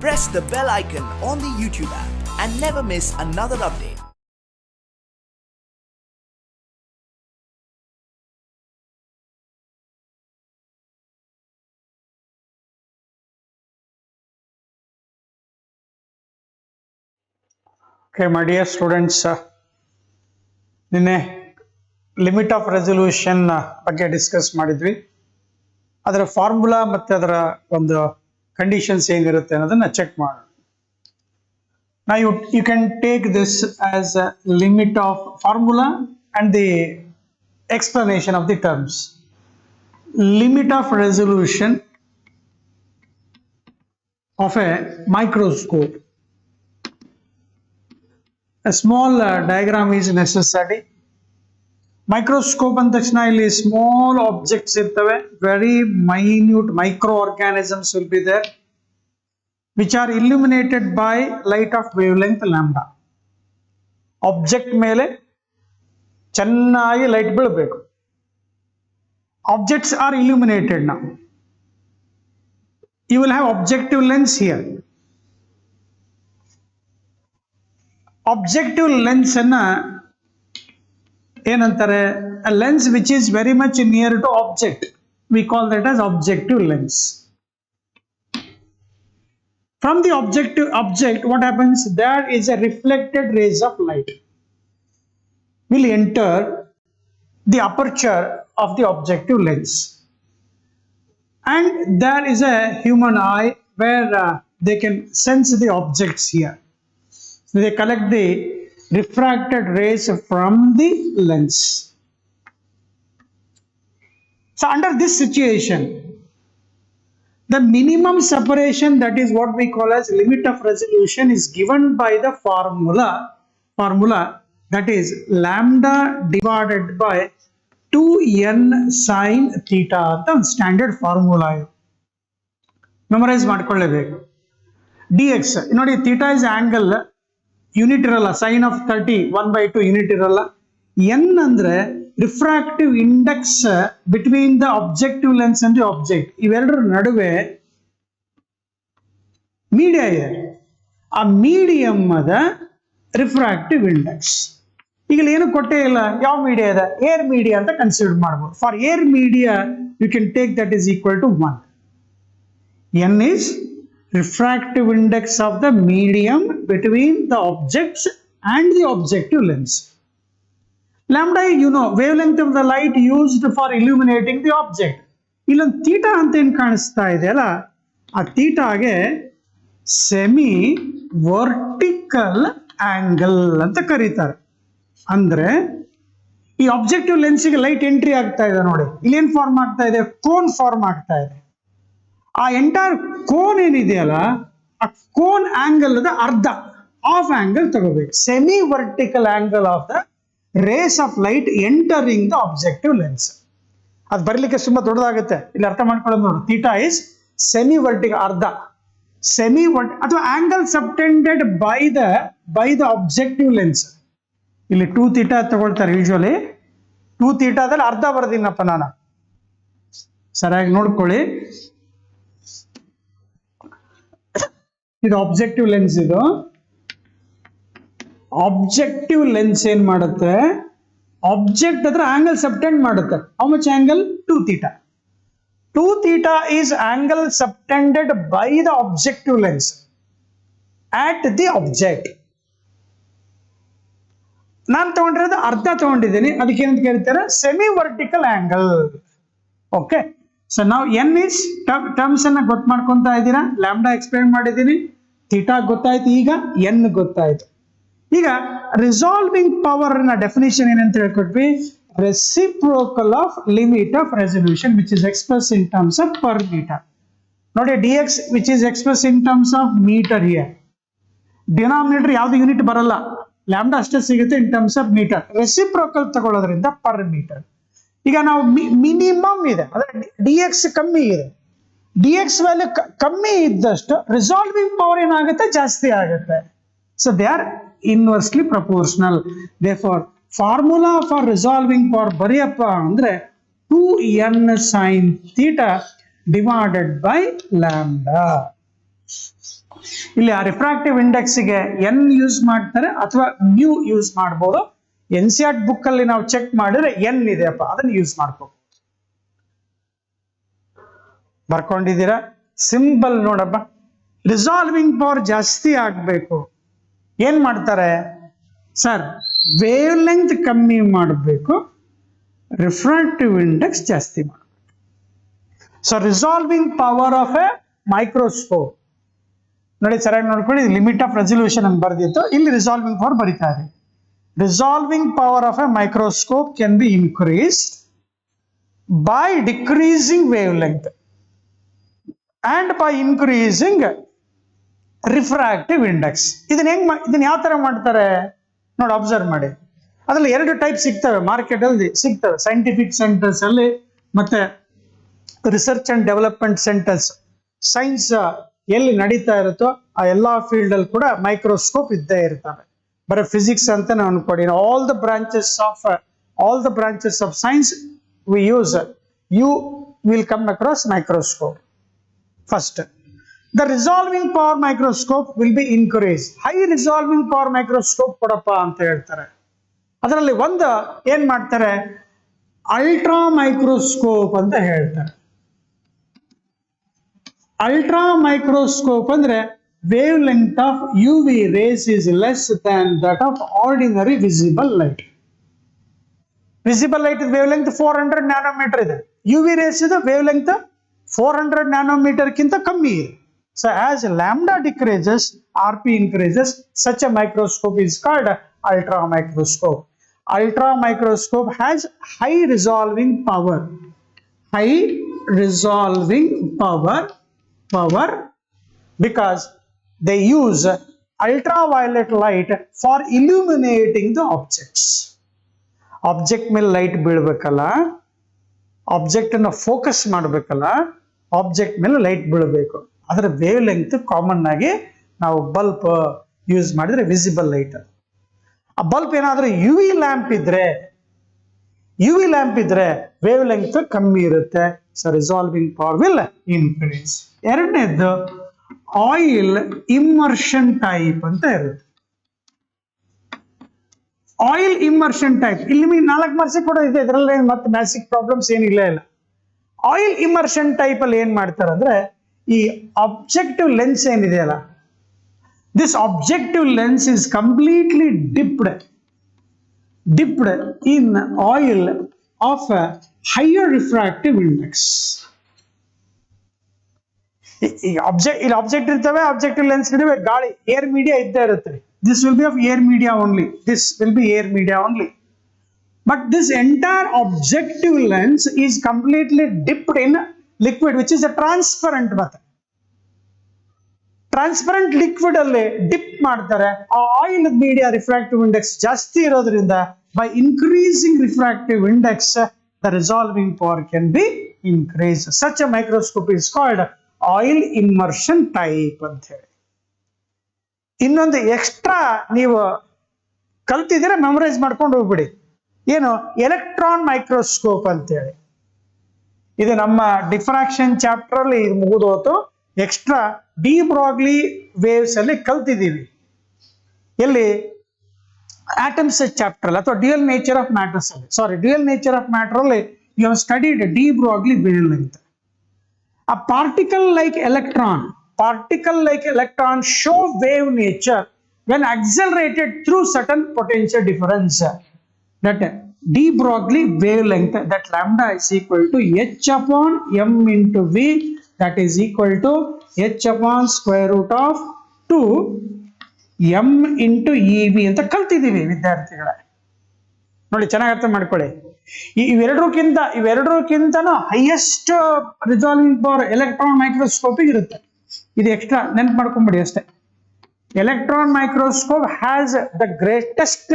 press the bell icon on the YouTube app and never miss another update. Okay, my dear students, ನಿನ್ನೆ limit of resolution ಬಗ್ಗೆ discuss ಮಾಡಿದ್ವಿ. ಅದರ formula ಮತ್ತೆ ಅದರ ಒಂದು conditions ಏನಿರುತ್ತೆ ಅನ್ನೋದನ್ನ ಚೆಕ್ ಮಾಡೋಣ. Now you can take this as a limit of formula and the explanation of the terms. Limit of resolution of a microscope. A small diagram is necessary. Microscope and ಇಲ್ಲಿ small objects ಇರ್ತವೆ, very minute microorganisms will be there, which are illuminated by light of wavelength lambda. Object ಮೇಲೆ ಚೆನ್ನಾಗಿ light ಬೀಳಬೇಕು. Objects are illuminated now. You will have objective lens here. Objective lens ಅನ್ನ ಏನಂತಾರೆ? A lens which is very much near to object. We call that as objective lens. From the object, what happens? There is a reflected rays of light will enter the aperture of the objective lens, and there is a human eye where they can sense the objects here. So they collect the refracted rays from the lens. So under this situation, the minimum separation, that is what we call as limit of resolution, is given by the formula that is lambda divided by 2n sin theta ಅಂತ ಒಂದು standard formula ಇದು. Memorise ಮಾಡ್ಕೊಳ್ಳೇಬೇಕು. dx ನೋಡಿ, theta is angle, unit ಇರಲ್ಲ, sign of 30 1/2 unit ಇರಲ್ಲ. n ಅಂದ್ರೆ refractive index between the objective lens and the object. ಇವೆರಡರ ನಡುವೆ media ಇದೆ, ಆ ಮೀಡಿಯಮ್ ಅದ ರಿಫ್ರಾಕ್ಟಿವ್ ಇಂಡೆಕ್ಸ್. ಈಗ ಏನು ಕೊಟ್ಟೇ ಇಲ್ಲ, ಯಾವ ಮೀಡಿಯಾ ಇದೆ? ಏರ್ ಮೀಡಿಯಾ ಅಂತ ಕನ್ಸಿಡರ್ ಮಾಡಬಹುದು. For air media you can take that is equal to 1. n is refractive index of the medium between the objects and the objective lens. Lambda, you know, wavelength of the light used for illuminating the object. ಇಲ್ಲೊಂದು theta ಅಂತ ಏನು ಕಾಣಿಸ್ತಾ ಇದೆ ಅಲ್ಲ, ಆ ಥೀಟಾಗೆ semi vertical angle ಅಂತ ಕರೀತಾರೆ. ಅಂದ್ರೆ ಈ ಆಬ್ಜೆಕ್ಟಿವ್ ಲೆನ್ಸ್ಗೆ ಲೈಟ್ ಎಂಟ್ರಿ ಆಗ್ತಾ ಇದೆ ನೋಡಿ, ಇಲ್ಲೇನ್ ಫಾರ್ಮ್ ಆಗ್ತಾ ಇದೆ? ಕೋನ್ ಫಾರ್ಮ್ ಆಗ್ತಾ ಇದೆ. ಆ ಎಂಟೈರ್ ಕೋನ್ ಏನಿದೆಯಲ್ಲ, ಆ ಕೋನ್ ಆಂಗಲ್ ಅರ್ಧ ಆಫ್ ಆಂಗಲ್ ತಗೋಬೇಕು. Semi vertical angle of the rays of light entering the objective lens. ಅದು ಬರಲಿಕ್ಕೆ ತುಂಬಾ ದೊಡ್ಡದಾಗುತ್ತೆ, ಇಲ್ಲಿ ಅರ್ಥ ಮಾಡ್ಕೊಳ್ಳೋದು ನೋಡಿ. ಥೀಟಾ ಇಸ್ ಸೆಮಿ ವರ್ಟಿಕಲ್, ಅರ್ಧ ಸೆಮಿ ವರ್ಟಿ ಅಥವಾ angle subtended by the objective lens. ಇಲ್ಲಿ 2 ಥೀಟಾ ತಗೊಳ್ತಾರೆ ಯೂಶುವಲಿ. 2 ಥೀಟಾದಲ್ಲಿ ಅರ್ಧ ಬರ್ದಿನಪ್ಪ ನಾನು, ಸರಿಯಾಗಿ ನೋಡ್ಕೊಳ್ಳಿ. ಇದು ಆಬ್ಜೆಕ್ಟಿವ್ ಲೆನ್ಸ್. ಇದು ಆಬ್ಜೆಕ್ಟಿವ್ ಲೆನ್ಸ್ ಏನ್ ಮಾಡುತ್ತೆ? ಆಬ್ಜೆಕ್ಟ್ ಹತ್ರ ಆಂಗಲ್ ಸಬ್ಟೆಂಡ್ ಮಾಡುತ್ತೆ. How much angle? 2 theta. 2 theta is angle subtended by the objective lens at the object. ನಾನು ತಗೊಂಡಿರೋದು ಅರ್ಧ ತಗೊಂಡಿದ್ದೀನಿ, ಅದಕ್ಕೆ ಏನಂತ ಕರೀತಾರೆ? Semi vertical angle. Okay, so ನಾವು ಎನ್ ಇಸ್ ಟರ್ಮ್ಸ್ ಅನ್ನ ಗೊತ್ತು ಮಾಡ್ಕೊಂತ ಇದ್ದೀರಾ. ಲ್ಯಾಂಬ್ಡಾ ಎಕ್ಸ್ಪ್ಲೇನ್ ಮಾಡಿದ್ದೀನಿ, ಥೀಟಾ ಗೊತ್ತಾಯ್ತು, ಈಗ ಎನ್ ಗೊತ್ತಾಯ್ತು. ಈಗ ರಿಸಾಲ್ವಿಂಗ್ ಪವರ್ ನ ಡೆಫಿನಿಷನ್ ಏನಂತ ಹೇಳ್ಕೊಟ್ವಿ? Reciprocal of limit of resolution which is express in terms of per meter. ನೋಡಿ, dx which is express in terms of meter. Here denominator ಯಾವ್ದು ಯೂನಿಟ್ ಬರಲ್ಲ, ಲ್ಯಾಂಬ್ಡಾ ಅಷ್ಟೇ ಸಿಗುತ್ತೆ in terms of meter. Reciprocal ತಗೊಳ್ಳೋದ್ರಿಂದ per meter. ಈಗ ನಾವು minimum ಇದೆ, ಅಂದ್ರೆ dx ಕಮ್ಮಿ ಇದೆ. dx ವ್ಯಾಲ್ಯೂ ಕಮ್ಮಿ ಇದ್ದಷ್ಟು ರಿಸಾಲ್ವಿಂಗ್ ಪವರ್ ಏನಾಗುತ್ತೆ? ಜಾಸ್ತಿ ಆಗುತ್ತೆ. So they are inversely proportional. Therefore formula for resolving power ಬರೆಯಪ್ಪ ಅಂದ್ರೆ 2n sin theta divided by lambda. ಇಲ್ಲಿ ಆ ರಿಫ್ರಾಕ್ಟಿವ್ ಇಂಡೆಕ್ಸ್ಗೆ ಎನ್ ಯೂಸ್ ಮಾಡ್ತಾರೆ ಅಥವಾ ಮ್ಯೂ ಯೂಸ್ ಮಾಡ್ಬೋದು. NCERT ಬುಕ್ ಅಲ್ಲಿ ನಾವು ಚೆಕ್ ಮಾಡಿದ್ರೆ ಎನ್ ಇದೆಯಪ್ಪ, ಅದನ್ನ ಯೂಸ್ ಮಾಡ್ಕೋಬಹುದು. ಬರ್ಕೊಂಡಿದ್ದೀರಾ? ಸಿಂಪಲ್ ನೋಡಪ್ಪ. ರಿಸಾಲ್ವಿಂಗ್ ಪವರ್ ಜಾಸ್ತಿ ಆಗ್ಬೇಕು, ಏನ್ ಮಾಡ್ತಾರೆ ಸರ್? ವೇವ್ ಲೆಂತ್ ಕಮ್ಮಿ ಮಾಡಬೇಕು, ರಿಫ್ರಾಕ್ಟಿವ್ ಇಂಡೆಕ್ಸ್ ಜಾಸ್ತಿ ಮಾಡಬೇಕು. So resolving power of A microscope ನೋಡಿ, ಸರಿಯಾಗಿ ನೋಡ್ಕೊಳ್ಳಿ. ಲಿಮಿಟ್ ಆಫ್ ರೆಸಲ್ಯೂಷನ್ ಅಂತ ಬರ್ದಿತ್ತು, ಇಲ್ಲಿ ರಿಸಾಲ್ವಿಂಗ್ ಪವರ್ ಬರೀತಾ ಇದೆ. Resolving power of A microscope can be increased by decreasing wave length and by increasing refractive index. ಇದನ್ನ ಯಾವ ತರ ಮಾಡ್ತಾರೆ ನೋಡಿ, ಅಬ್ಸರ್ವ್ ಮಾಡಿ. ಅದ್ರಲ್ಲಿ 2 ಟೈಪ್ ಸಿಗ್ತವೆ ಮಾರ್ಕೆಟ್ ಅಲ್ಲಿ ಸಿಗ್ತವೆ. ಸೈಂಟಿಫಿಕ್ ಸೆಂಟರ್ಸ್ ಅಲ್ಲಿ ಮತ್ತೆ research and development centres. Science ಎಲ್ಲಿ ನಡೀತಾ ಇರುತ್ತೋ ಆ ಎಲ್ಲಾ ಫೀಲ್ಡ್ ಅಲ್ಲಿ ಕೂಡ ಮೈಕ್ರೋಸ್ಕೋಪ್ ಇದ್ದೇ ಇರ್ತವೆ. ಬರೀ ಫಿಸಿಕ್ಸ್ ಅಂತ ನಾವು ಅನ್ಕೊಡಿ, all the branches of science we use, you will come across microscope. First, the resolving power microscope will be increased. High resolving power microscope ಕೊಡಪ್ಪ ಅಂತ ಹೇಳ್ತಾರೆ. ಅದರಲ್ಲಿ ಒಂದು ಏನ್ ಮಾಡ್ತಾರೆ, ಅಲ್ಟ್ರಾ ಮೈಕ್ರೋಸ್ಕೋಪ್ ಅಂತ ಹೇಳ್ತಾರೆ. ಅಲ್ಟ್ರಾ ಮೈಕ್ರೋಸ್ಕೋಪ್ ಅಂದ್ರೆ wave length of UV rays is less than that of ordinary visible light. Visible light wave length 400 nanometre ಇದೆ, UV rays ಇದೆ ವೇವ್ ಲೆಂತ್ 400 ನ್ಯಾನೋಮೀಟರ್ ಕಿಂತ ಕಮ್ಮಿ ಇದೆ. So as lambda decreases, RP increases. Such a microscope is called ultra microscope. Ultra microscope has high resolving power. High resolving power because they use ultraviolet light for illuminating the objects. Object ಮೇಲೆ light ಬೀಳ್ಬೇಕಲ್ಲ, object ಅನ್ನ focus ಮಾಡ್ಬೇಕಲ್ಲ, object ಮೇಲೆ light ಬೀಳಬೇಕು. ಅದರ wave length common ಆಗಿ ನಾವು bulb use ಮಾಡಿದ್ರೆ visible light. ಆ ಬಲ್ಬ್ ಏನಾದ್ರೂ UV ಲ್ಯಾಂಪ್ ಇದ್ರೆ ವೇವ್ ಲೆಂತ್ ಕಮ್ಮಿ ಇರುತ್ತೆ. So resolving power will increase. ಎರಡನೇದು ಆಯಿಲ್ ಇಮ್ಮರ್ಷನ್ ಟೈಪ್ ಅಂತ ಇರುತ್ತೆ. ಆಯಿಲ್ ಇಮ್ಮರ್ಷನ್ ಟೈಪ್ ಇಲ್ಲಿ ನಿಮಗೆ 4 ಮಾರ್ಕ್ಸ್ ಕೂಡ ಇದೆ, ಇದರಲ್ಲಿ ಮತ್ತೆ ಮ್ಯಾಥ್ಸ್ ಪ್ರಾಬ್ಲಮ್ಸ್ ಏನಿಲ್ಲ ಇಲ್ಲ. ಆಯಿಲ್ ಇಮ್ಮರ್ಷನ್ ಟೈಪ್ ಅಲ್ಲಿ ಏನ್ ಮಾಡ್ತಾರೆ ಅಂದ್ರೆ, ಈ ಆಬ್ಜೆಕ್ಟಿವ್ ಲೆನ್ಸ್ ಏನಿದೆಯಲ್ಲ, this objective lens is completely dipped in oil of higher refractive index. ಇಲ್ಲಿ ಆಬ್ಜೆಕ್ಟ್ ಇರ್ತವೆ, ಆಬ್ಜೆಕ್ಟಿವ್ ಲೆನ್ಸ್ ನಡುವೆ ಗಾಳಿ ಏರ್ ಮೀಡಿಯಾ ಇದ್ದೇ ಇರುತ್ತೆ. This will be of air media only. But this entire objective lens is completely dipped in liquid which is a transparent method. Transparent liquid ಅಲ್ಲಿ drip ಮಾಡ್ತಾರೆ. ಆ oil media refractive index ಜಾಸ್ತಿ ಇರೋದ್ರಿಂದ by increasing refractive index the resolving power can be increased. Such a microscope is called oil immersion type ಅಂತ ಹೇಳಿ. ಇನ್ನೊಂದು extra ನೀವು ಕಲ್ತಿದ್ರೆ memorise ಮಾಡ್ಕೊಂಡು ಹೋಗ್ಬಿಡಿ. ಏನು, ಎಲೆಕ್ಟ್ರಾನ್ ಮೈಕ್ರೋಸ್ಕೋಪ್ ಅಂತೇಳಿ. ಇದು ನಮ್ಮ ಡಿಫ್ರಾಕ್ಷನ್ ಚಾಪ್ಟರ್ ಅಲ್ಲಿ ಇದು ಮುಗಿದೋತು. ಎಕ್ಸ್ಟ್ರಾ ಡಿ ಬ್ರಾಗ್ಲಿ ವೇವ್ಸ್ ಅಲ್ಲಿ ಕಲ್ತಿದ್ದೀವಿ. ಎಲ್ಲಿ, ಆಟಮ್ಸ್ ಚಾಪ್ಟರ್ ಅಲ್ಲಿ ಅಥವಾ ಡ್ಯುಯಲ್ ನೇಚರ್ ಆಫ್ ಮ್ಯಾಟರ್ಸ್ ಅಲ್ಲಿ, ಡ್ಯುಯಲ್ ನೇಚರ್ ಆಫ್ ಮ್ಯಾಟರ್ ಅಲ್ಲಿ you have studied de Broglie wavelength. A particle like electron show wave nature when accelerated through certain potential difference. That de Broglie wavelength, that lambda is equal to h upon m into v, that is equal to h upon square root of 2 m into ev ಅಂತ ಕಲ್ತಿದ್ದೀವಿ ವಿದ್ಯಾರ್ಥಿಗಳೇ. ನೋಡಿ, ಚೆನ್ನಾಗಿ ಅರ್ಥ ಮಾಡ್ಕೊಳ್ಳಿ. ಇವೆರಡಕ್ಕಿಂತನೂ highest resolving power electron microscope ಇರುತ್ತೆ. ಇದು ಎಕ್ಸ್ಟ್ರಾ ನೆನ್ಪು ಮಾಡ್ಕೊಂಡ್ಬಿಡಿ ಅಷ್ಟೇ. Electron microscope has the greatest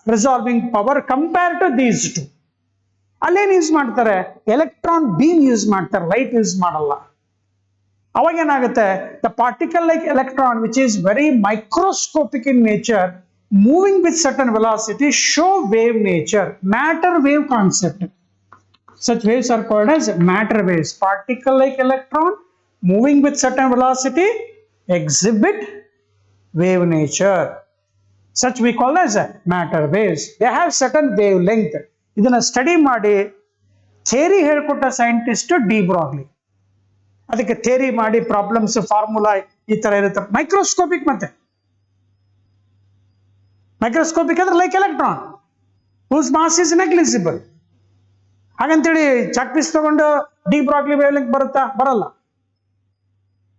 resolving power compare to these two. ಅಲ್ಲೇನು ಯೂಸ್ ಮಾಡ್ತಾರೆ, ಎಲೆಕ್ಟ್ರಾನ್ ಬೀಮ್ ಯೂಸ್ ಮಾಡ್ತಾರೆ, ಲೈಟ್ ಯೂಸ್ ಮಾಡಲ್ಲ. ಅವಾಗ ಏನಾಗುತ್ತೆ, the particle like electron which is very microscopic in nature, moving with certain velocity, show wave nature, matter wave concept. Such waves are called as matter waves. Particle like electron moving with certain velocity exhibit wave nature. Such we call as matter waves. They have certain wavelength. ಇದನ್ನ study ಮಾಡಿ theory ಹೇಳ್ಕೊಟ್ಟ scientist D Broglie. ಅದಕ್ಕೆ theory ಮಾಡಿ problems formula ಈ ತರ ಇರುತ್ತೆ. Microscopic ಮತ್ತೆ microscopic ಅಂದ್ರೆ like electron whose mass is negligible. ಹಾಗಂತೇಳಿ ಚಾಕ್ ಪೀಸ್ ತಗೊಂಡು ಡಿ ಬ್ರಾಗ್ಲಿ ವೇವ್ಲೆಂತ್ ಬರುತ್ತಾ? ಬರಲ್ಲ.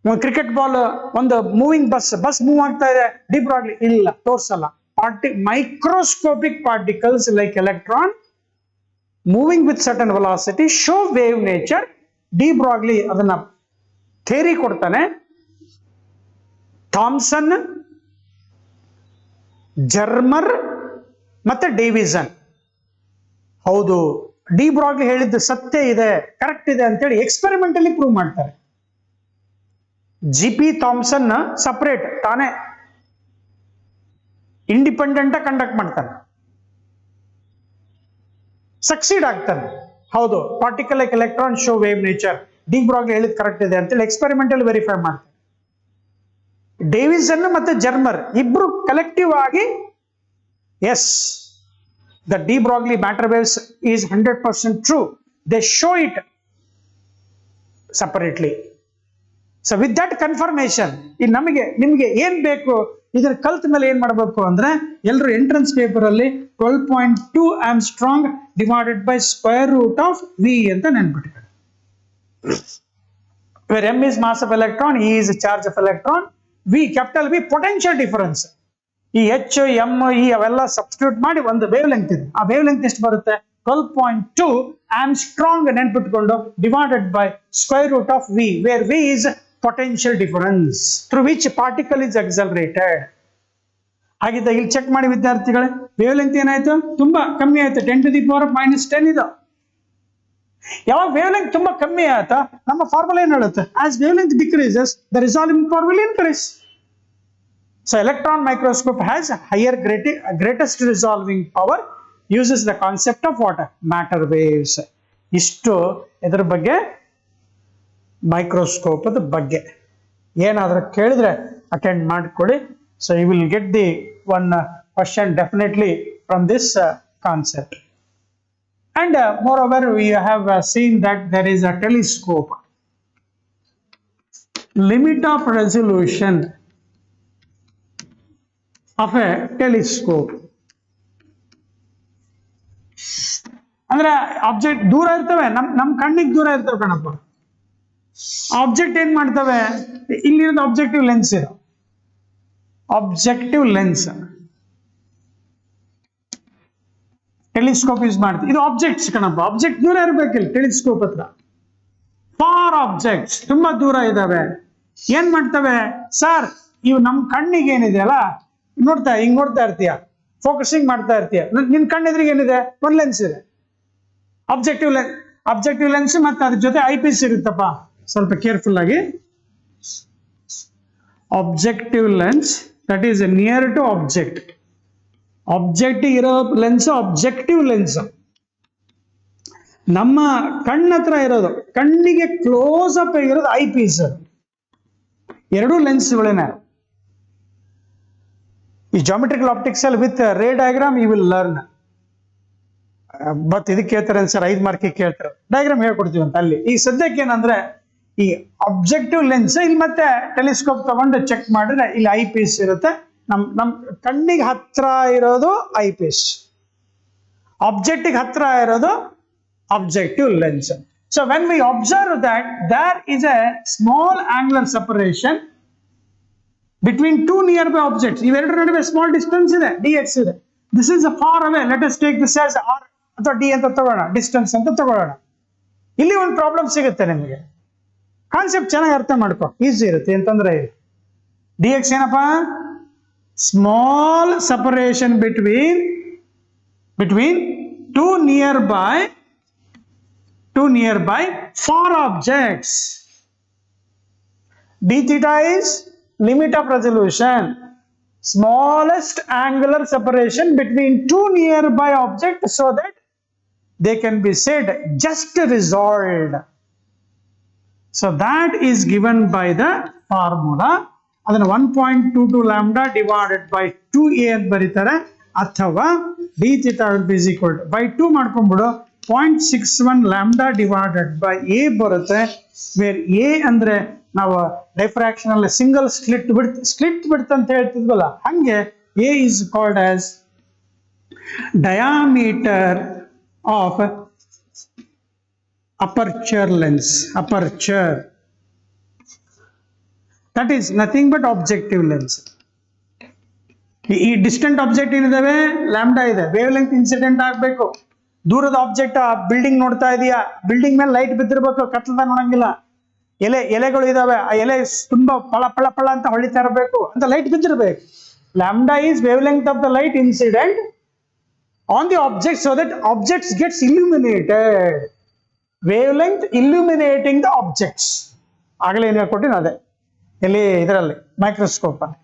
ಒಂದು ಕ್ರಿಕೆಟ್ ಬಾಲ್, ಒಂದು ಮೂವಿಂಗ್ ಬಸ್ ಮೂವ್ ಆಗ್ತಾ ಇದೆ, ಡಿ ಬ್ರಾಗ್ಲಿ ಇಲ್ಲ, ತೋರ್ಸಲ್ಲ. Microscopic particles like electron moving with certain velocity show wave nature. De Broglie ಅದನ್ನ ಥಿಯರಿ ಕೊಡ್ತಾನೆ. ಥಾಮ್ಸನ್, ಜರ್ಮರ್ ಮತ್ತೆ ಡೇವಿಸನ್ ಹೌದು ಡಿ ಬ್ರಾಗ್ಲಿ ಹೇಳಿದ್ದು ಸತ್ಯ ಇದೆ, ಕರೆಕ್ಟ್ ಇದೆ ಅಂತೇಳಿ ಎಕ್ಸ್ಪೆರಿಮೆಂಟಲಿ ಪ್ರೂವ್ ಮಾಡ್ತಾರೆ. ಜಿ.ಪಿ. ಥಾಮ್ಸನ್ ಸಪರೇಟ್ ತಾನೇ ಇಂಡಿಪೆಂಡೆಂಟ್ ಕಂಡಕ್ಟ್ ಮಾಡ್ತಾನೆ, ಸಕ್ಸೀಡ್ ಆಗ್ತಾನೆ. ಹೌದು particle like electron show wave nature, de Broglie ಹೇಳಿದ್ ಕರೆಕ್ಟ್ ಇದೆ ಅಂತೇಳಿ ಎಕ್ಸ್ಪೆರಿಮೆಂಟಲ್ ವೆರಿಫೈ ಮಾಡ್ತಾರೆ. ಡೇವಿಸನ್ ಮತ್ತೆ ಜರ್ಮರ್ ಇಬ್ರು ಕಲೆಕ್ಟಿವ್ ಆಗಿ S the de Broglie matter waves is 100% true. They show it separately. So with that confirmation, ನಮಗೆ ನಿಮಗೆ ಏನ್ ಬೇಕು ಇದರ ಕಲ್ತ ಮೇಲೆ ಏನ್ ಮಾಡಬೇಕು ಅಂದ್ರೆ ಎಲ್ಲರೂ ಎಂಟ್ರೆನ್ಸ್ ಪೇಪರ್ ಅಲ್ಲಿ 12.2 angstrom divided by square root of V ಅಂತ ನೆನ್ಪಿಟ್ಕೊಳ್ಳಿ. where m is mass of electron, e is charge of electron, v capital V potential difference. ಈ ಎಚ್ ಎಂ ಇ ಅವೆಲ್ಲ ಸಬ್ಸ್ಟಿಟ್ಯೂಟ್ ಮಾಡಿ ಒಂದು ವೇವ್ ಲೆಂತ್ ಇದೆ. ಆ wave length ಎಷ್ಟು ಬರುತ್ತೆ? 12.2 ಆಮ್ಸ್ಟ್ರಾಂಗ್ ನೆನ್ಪಿಟ್ಕೊಂಡು divided by square root of V, where V is potential difference through which particle is accelerated. ಹಾಗಿದ್ದ ಇಲ್ಲಿ ಚೆಕ್ ಮಾಡಿ ವಿದ್ಯಾರ್ಥಿಗಳೇ, ವೇವ್ ಲೆಂತ್ ಏನಾಯ್ತು? ತುಂಬಾ ಕಮ್ಮಿ ಆಯ್ತು, 10⁻⁻10 ಇದು. ಯಾವಾಗ ವೇವ್ ಲೆಂತ್ ತುಂಬಾ ಕಮ್ಮಿ ಆಯ್ತಾ ನಮ್ಮ ಫಾರ್ಮುಲಾ ಏನ್ ಹೇಳುತ್ತೆ? As wave length decreases the resolving power will increase. So electron microscope has higher greatest resolving power, uses the concept of what? Matter waves. ಇಷ್ಟು ಇದರ ಬಗ್ಗೆ ಮೈಕ್ರೋಸ್ಕೋಪ್ ಬಗ್ಗೆ ಏನಾದರೂ ಕೇಳಿದ್ರೆ ಅಟೆಂಡ್ ಮಾಡಿಕೊಡಿ. So you will get the one question definitely from this concept. And moreover we have seen that there is a telescope. Limit of resolution of a telescope ಅಂದ್ರೆ object ದೂರ ಇರ್ತವೆ, ನಮ್ ಕಣ್ಣಿಗೆ ದೂರ ಇರ್ತವೆ ಕಣಪ್ಪ. ಆಬ್ಜೆಕ್ಟ್ ಏನ್ ಮಾಡ್ತವೆ? ಇಲ್ಲಿರೋದು ಆಬ್ಜೆಕ್ಟಿವ್ ಲೆನ್ಸ್ ಇದು, ಆಬ್ಜೆಕ್ಟಿವ್ ಲೆನ್ಸ್ ಟೆಲಿಸ್ಕೋಪ್ ಯೂಸ್ ಮಾಡ್ತೀವಿ. ಇದು ಆಬ್ಜೆಕ್ಟ್ಸ್ ಕಣಪ್ಪ, ಆಬ್ಜೆಕ್ಟ್ ದೂರ ಇರ್ಬೇಕಿಲ್ಲ ಟೆಲಿಸ್ಕೋಪ್ ಹತ್ರ. ಫಾರ್ ಆಬ್ಜೆಕ್ಟ್ಸ್ ತುಂಬಾ ದೂರ ಇದಾವೆ. ಏನ್ ಮಾಡ್ತವೆ ಸರ್? ಇವು ನಮ್ ಕಣ್ಣಿಗೆ ಏನಿದೆ ಅಲ್ಲ, ಹಿಂಗ್ ನೋಡ್ತಾ ಇರ್ತೀಯ, ಫೋಕಸಿಂಗ್ ಮಾಡ್ತಾ ಇರ್ತೀಯ, ನಿನ್ ಕಣ್ಣೆದ್ರಿಗೆ ಏನಿದೆ? ಒಂದ್ ಲೆನ್ಸ್ ಇದೆ, ಆಬ್ಜೆಕ್ಟಿವ್ ಲೆನ್ಸ್ ಮತ್ತೆ ಅದ್ರ ಜೊತೆ ಐ ಪೀಸ್ ಇರುತ್ತಪ್ಪ. ಸ್ವಲ್ಪ ಕೇರ್ಫುಲ್ ಆಗಿ. Objective lens that is near to object. Object ಇರೋ ಲೆನ್ಸ್ ಆಬ್ಜೆಕ್ಟಿವ್ ಲೆನ್ಸ್. ನಮ್ಮ ಕಣ್ಣ ಹತ್ರ ಇರೋದು, ಕಣ್ಣಿಗೆ ಕ್ಲೋಸ್ ಅಪ್ ಇರೋದು ಐ ಪೀಸ್. ಎರಡೂ ಲೆನ್ಸ್ಗಳೇನೆ. ಈ ಜಾಮೆಟ್ರಿಕಲ್ ಆಪ್ಟಿಕ್ಸ್ ಅಲ್ಲಿ with ray diagram you will learn. But ಇದಕ್ಕೆ ಕೇಳ್ತಾರೆ ಸರ್ 5 ಮಾರ್ಕಿಗೆ ಕೇಳ್ತಾರೆ, ಡಯಾಗ್ರಾಮ್ ಹೇಳ್ಕೊಡ್ತೀವಿ ಅಂತ ಅಲ್ಲಿ. ಈ ಸದ್ಯಕ್ಕೆ ಏನಂದ್ರೆ ಈ ಆಬ್ಜೆಕ್ಟಿವ್ ಲೆನ್ಸ್ ಇಲ್ಲಿ ಮತ್ತೆ ಟೆಲಿಸ್ಕೋಪ್ ತಗೊಂಡು ಚೆಕ್ ಮಾಡಿದ್ರೆ ಇಲ್ಲಿ ಐ ಪೀಸ್ ಇರುತ್ತೆ. ನಮ್ ಕಣ್ಣಿಗೆ ಹತ್ರ ಇರೋದು ಐ ಪೀಸ್, ಆಬ್ಜೆಕ್ಟಿಗೆ ಹತ್ರ ಇರೋದು objective lens. So when we observe that there is a small angular separation between two nearby objects. ಇವೆರಡರ ನಡುವೆ ಸ್ಮಾಲ್ ಡಿಸ್ಟೆನ್ಸ್ ಇದೆ, dx ಇದೆ. This is a far away. Let us take this as r ಅಥವಾ d ಅಂತ ತಗೊಳ್ಳೋಣ, distance ಅಂತ ತಗೊಳ್ಳೋಣ. ಇಲ್ಲಿ ಒಂದು ಪ್ರಾಬ್ಲಮ್ ಸಿಗುತ್ತೆ ನಿಮಗೆ. ಕಾನ್ಸೆಪ್ಟ್ ಚೆನ್ನಾಗಿ ಅರ್ಥ ಮಾಡ್ಕೊ, ಈಸಿ ಇರುತ್ತೆ. ಅಂತಂದ್ರೆ dx ಏನಪ್ಪ? Small separation between two nearby far objects. d theta is limit of resolution, smallest angular separation between two nearby objects so that they can be said just resolved. So that is given by the formula. ಅದನ್ನು 1.22 lambda divided by 2a ಅಂತ ಬರೀತಾರೆ, ಅಥವಾ d theta will be equal to by 2 ಮಾಡ್ಕೊಂಡ್ಬಿಡು 0.61 lambda divided by a ಬರುತ್ತೆ, where a ಅಂದ್ರೆ ನಾವು ಡೈಫ್ರಾಕ್ಷನ್ ಅಲ್ಲಿ single slit ಬಿಡ್ತ್ ಅಂತ ಹೇಳ್ತಿದ್ವಲ್ಲ, ಹಂಗೆ a is called as diameter of aperture lens. Aperture, that is nothing but objective lens. ಈ ಡಿಸ್ಟೆಂಟ್ ಆಬ್ಜೆಕ್ಟ್ ಏನಿದಾವೆ ಲ್ಯಾಂಬ್ಡಾ ಇದೆ, wave length incident ಆಗಬೇಕು. ದೂರದ ಆಬ್ಜೆಕ್ಟ್ ಆ ಬಿಲ್ಡಿಂಗ್ ನೋಡ್ತಾ ಇದೀಯಾ, ಬಿಲ್ಡಿಂಗ್ ಮೇಲೆ ಲೈಟ್ ಬಿದ್ದಿರ್ಬೇಕು, ಕತ್ಲದಾಗ ನೋಡಂಗಿಲ್ಲ. ಎಲೆಗಳು ಇದಾವೆ, ಆ ಎಲೆ ತುಂಬಾ ಪಳ ಪಳ ಪಳ ಅಂತ ಹೊಳಿತಾ ಇರಬೇಕು, ಅಂತ ಲೈಟ್ ಬಿದ್ದಿರ್ಬೇಕು. Lambda is wavelength of the light incident on the object so that objects gets illuminated. Wavelength illuminating the objects. ಆಗಲೇ ಏನು ಹೇಳ್ಕೊಟ್ಟಿನ ಅದೇ ಇಲ್ಲಿ ಇದರಲ್ಲಿ ಮೈಕ್ರೋಸ್ಕೋಪ್ ಅಲ್ಲಿ.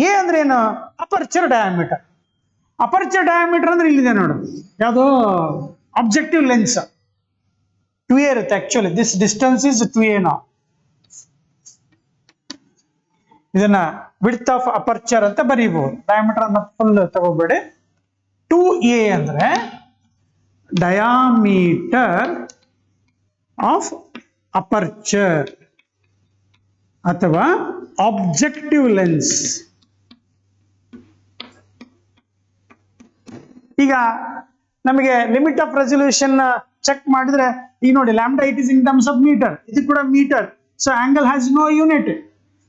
ಎ ಅಂದ್ರೆ ಏನು? Aperture diameter. ಅಪರ್ಚರ್ ಡಯಾಮೀಟರ್ ಅಂದ್ರೆ ಇಲ್ಲಿದೆ ನೋಡು, ಯಾವುದು ಆಬ್ಜೆಕ್ಟಿವ್ ಲೆನ್ಸ್ 2a ಇರುತ್ತೆ. Actually this distance is 2a ನಾವು. ಇದನ್ನ ವಿಡ್ತ್ ಆಫ್ ಅಪರ್ಚರ್ ಅಂತ ಬರೀಬಹುದು. ಡಯಾಮೀಟರ್ ಅನ್ನ ಫುಲ್ ತಗೋಬೇಡಿ. 2a ಅಂದ್ರೆ ಡಯಾಮೀಟರ್ ಆಫ್ ಅಪರ್ಚರ್ ಅಥವಾ ಆಬ್ಜೆಕ್ಟಿವ್ ಲೆನ್ಸ್. ಈಗ ನಮಗೆ ಲಿಮಿಟ್ ಆಫ್ ರೆಸಲ್ಯೂಷನ್ ಚೆಕ್ ಮಾಡಿದ್ರೆ ಈಗ ನೋಡಿ, lambda it is in terms of metre, ಇದು ಕೂಡ metre. So angle has no unit,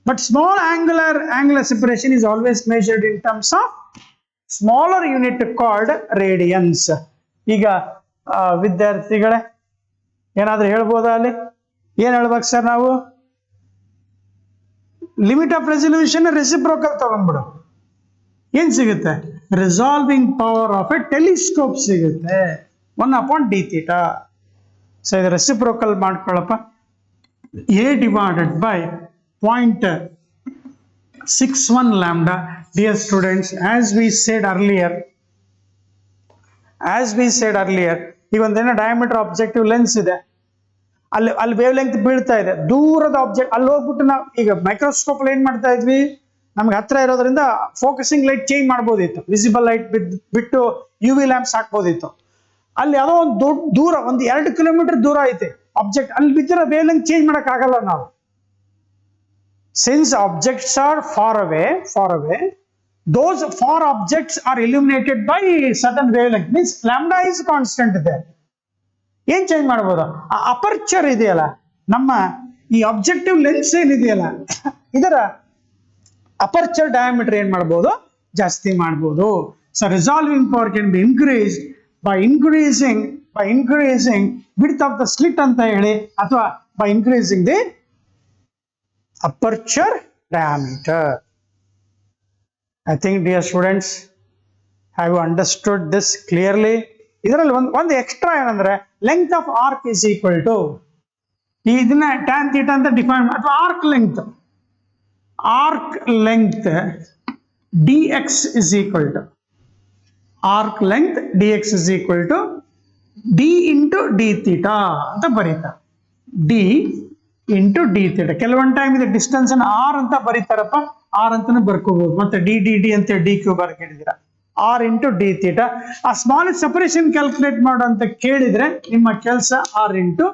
but small angular separation is always measured in terms of smaller unit called radians. ಈಗ ವಿದ್ಯಾರ್ಥಿಗಳೇ ಏನಾದ್ರೂ ಹೇಳ್ಬೋದಾ ಅಲ್ಲಿ? ಏನ್ ಹೇಳ್ಬೇಕು ಸರ್ ನಾವು? ಲಿಮಿಟ್ ಆಫ್ ರೆಸಲ್ಯೂಷನ್ ರೆಸಿಪ್ರೋಕಲ್ ತಗೊಂಡ್ಬಿಡು, ಏನ್ ಸಿಗುತ್ತೆ? Resolving power of A telescope ಸಿಗುತ್ತೆ, 1/d θ. ಸೊ ಇದು reciprocal ಮಾಡ್ಕೊಳ್ಳಪ್ಪ. a divided by 0.61 lambda. Dear students, as we said earlier, ಈಗ ಒಂದೇನೋ ಡಯಾಮೀಟರ್ ಆಬ್ಜೆಕ್ಟಿವ್ ಲೆನ್ಸ್ ಇದೆ, ಅಲ್ಲಿ ವೇವ್ ಲೆಂತ್ ಬೀಳ್ತಾ ಇದೆ, ದೂರದ ಆಬ್ಜೆಕ್ಟ್ ಅಲ್ಲಿ ಹೋಗ್ಬಿಟ್ಟು ನಾವು ಈಗ ಮೈಕ್ರೋಸ್ಕೋಪ್ ಅಲ್ಲಿ ಏನ್ ಮಾಡ್ತಾ ಇದ್ವಿ, ನಮ್ಗೆ ಹತ್ರ ಇರೋದ್ರಿಂದ ಫೋಕಸಿಂಗ್ ಲೈಟ್ ಚೇಂಜ್ ಮಾಡ್ಬೋದಿತ್ತು, ವಿಸಿಬಲ್ ಲೈಟ್ ಬಿಟ್ಟು UV ಲ್ಯಾಂಪ್ಸ್ ಹಾಕ್ಬೋದಿತ್ತು. ಅಲ್ಲಿ ಯಾವುದೋ ಒಂದು ದೊಡ್ಡ ದೂರ, ಒಂದು 2 ಕಿಲೋಮೀಟರ್ ದೂರ ಐತೆ ಆಬ್ಜೆಕ್ಟ್, ಅಲ್ಲಿ ಬಿದ್ದರೆ ವೇವ್ ಲೆಂತ್ ಚೇಂಜ್ ಮಾಡಕ್ ಆಗಲ್ಲ ನಾವು. Since objects are far away, those far objects are illuminated by certain wavelength. Means lambda is constant there. ಏನ್ ಚೇಂಜ್ ಮಾಡ್ಬೋದು? ಆ ಅಪರ್ಚರ್ ಇದೆಯಲ್ಲ, ನಮ್ಮ ಈ ಆಬ್ಜೆಕ್ಟಿವ್ ಲೆನ್ಸ್ ಏನಿದೆಯಲ್ಲ, ಇದರ ಅಪರ್ಚರ್ ಡಯಾಮೀಟರ್ ಏನ್ ಮಾಡ್ಬೋದು? ಜಾಸ್ತಿ ಮಾಡ್ಬೋದು. So resolving power can be increased by increasing width of the slit ಅಂತ ಹೇಳಿ, ಅಥವಾ by increasing the aperture diameter. I think, dear students, have you understood this clearly? ಇದರಲ್ಲಿ ಒಂದು ಎಕ್ಸ್ಟ್ರಾ ಏನಂದ್ರೆ length of arc is equal to, ಇದನ್ನ tan θ ಅಂತ define, ಅಥವಾ arc length dx is equal to d into d θ ಅಂತ ಬರೀತಾರೆ. d into d θ. ಕೆಲವೊಂದು time ಇದೆ ಡಿಸ್ಟೆನ್ಸ್ ಅನ್ನು r ಅಂತ ಬರೀತಾರಪ್ಪ, r ಅಂತಾನು ಬರ್ಕೋಬಹುದು. ಮತ್ತೆ d ಅಂತ d ಕ್ಯೂಬ್ ಬರ್ಕಿಡಿದಿರ, r into d θ. ಆ ಸ್ಮಾಲೆಸ್ಟ್ ಸಪರೇಷನ್ ಕ್ಯಾಲ್ಕುಲೇಟ್ ಮಾಡು ಅಂತ ಕೇಳಿದ್ರೆ ನಿಮ್ಮ ಕೆಲಸ r into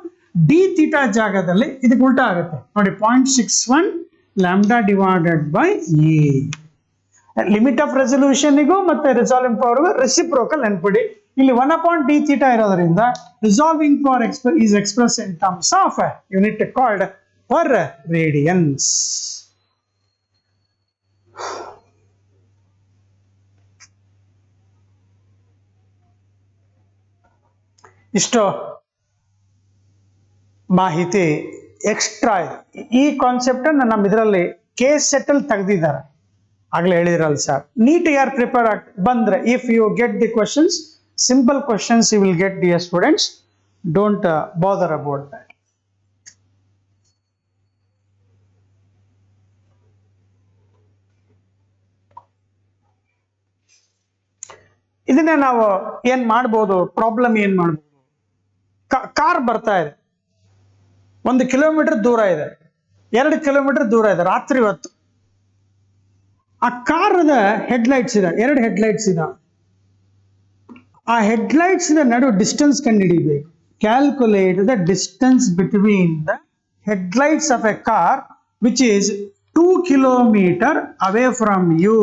d θ ಜಾಗದಲ್ಲಿ ಇದಕ್ಕೆ ಉಲ್ಟಾ ಆಗುತ್ತೆ ನೋಡಿ. 0.61 lambda divided by a. Limit of ರೆಸಲ್ಯೂಷನ್ಗೂ ಮತ್ತೆ ರಿಸಾಲ್ವಿಂಗ್ ಪವರ್ಗೂ ರೆಸಿಪ್ರೋಕಲ್ ನೆನ್ಪಿಡಿ. ಇಲ್ಲಿ 1/d θ ಇರೋದ್ರಿಂದ resolving power is expressed in terms of unit called per radians. ಇಷ್ಟು ಮಾಹಿತಿ ಎಕ್ಸ್ಟ್ರಾ ಇದೆ. ಈ ಕಾನ್ಸೆಪ್ಟ್ ಅನ್ನು ನಮ್ಮ ಇದರಲ್ಲಿ ಕೇಸ್ ಸೆಟ್ ಅಲ್ಲಿ ತೆಗೆದಿದ್ದಾರೆ, ಆಗ್ಲೇ ಹೇಳಿದ್ರಲ್ಲ ಸರ್. ನೀಟಾಗಿ ಯಾರು ಪ್ರಿಪೇರ್ ಬಂದ್ರೆ, if you get the questions, simple questions you will get, dear students, don't bother about that. ಇದನ್ನ ನಾವು ಏನ್ ಮಾಡ್ಬೋದು, ಪ್ರಾಬ್ಲಮ್ ಏನ್ ಮಾಡ್ಬೋದು? ಕಾರ್ ಬರ್ತಾ ಇದೆ, 1 ಕಿಲೋಮೀಟರ್ ದೂರ ಇದೆ, 2 ಕಿಲೋಮೀಟರ್ ದೂರ ಇದೆ, ರಾತ್ರಿ ಹೊತ್ತು. ಆ ಕಾರದ ಹೆಡ್ಲೈಟ್ಸ್ ಇದೆ, 2 ಹೆಡ್ಲೈಟ್ಸ್ ಇದೆ. ಆ ಹೆಡ್ಲೈಟ್ಸ್ ನಡು ಡಿಸ್ಟೆನ್ಸ್ ಕಂಡುಹಿಡಿಬೇಕು. Calculate the distance between the headlights of a car which is 2 kilometre away from you.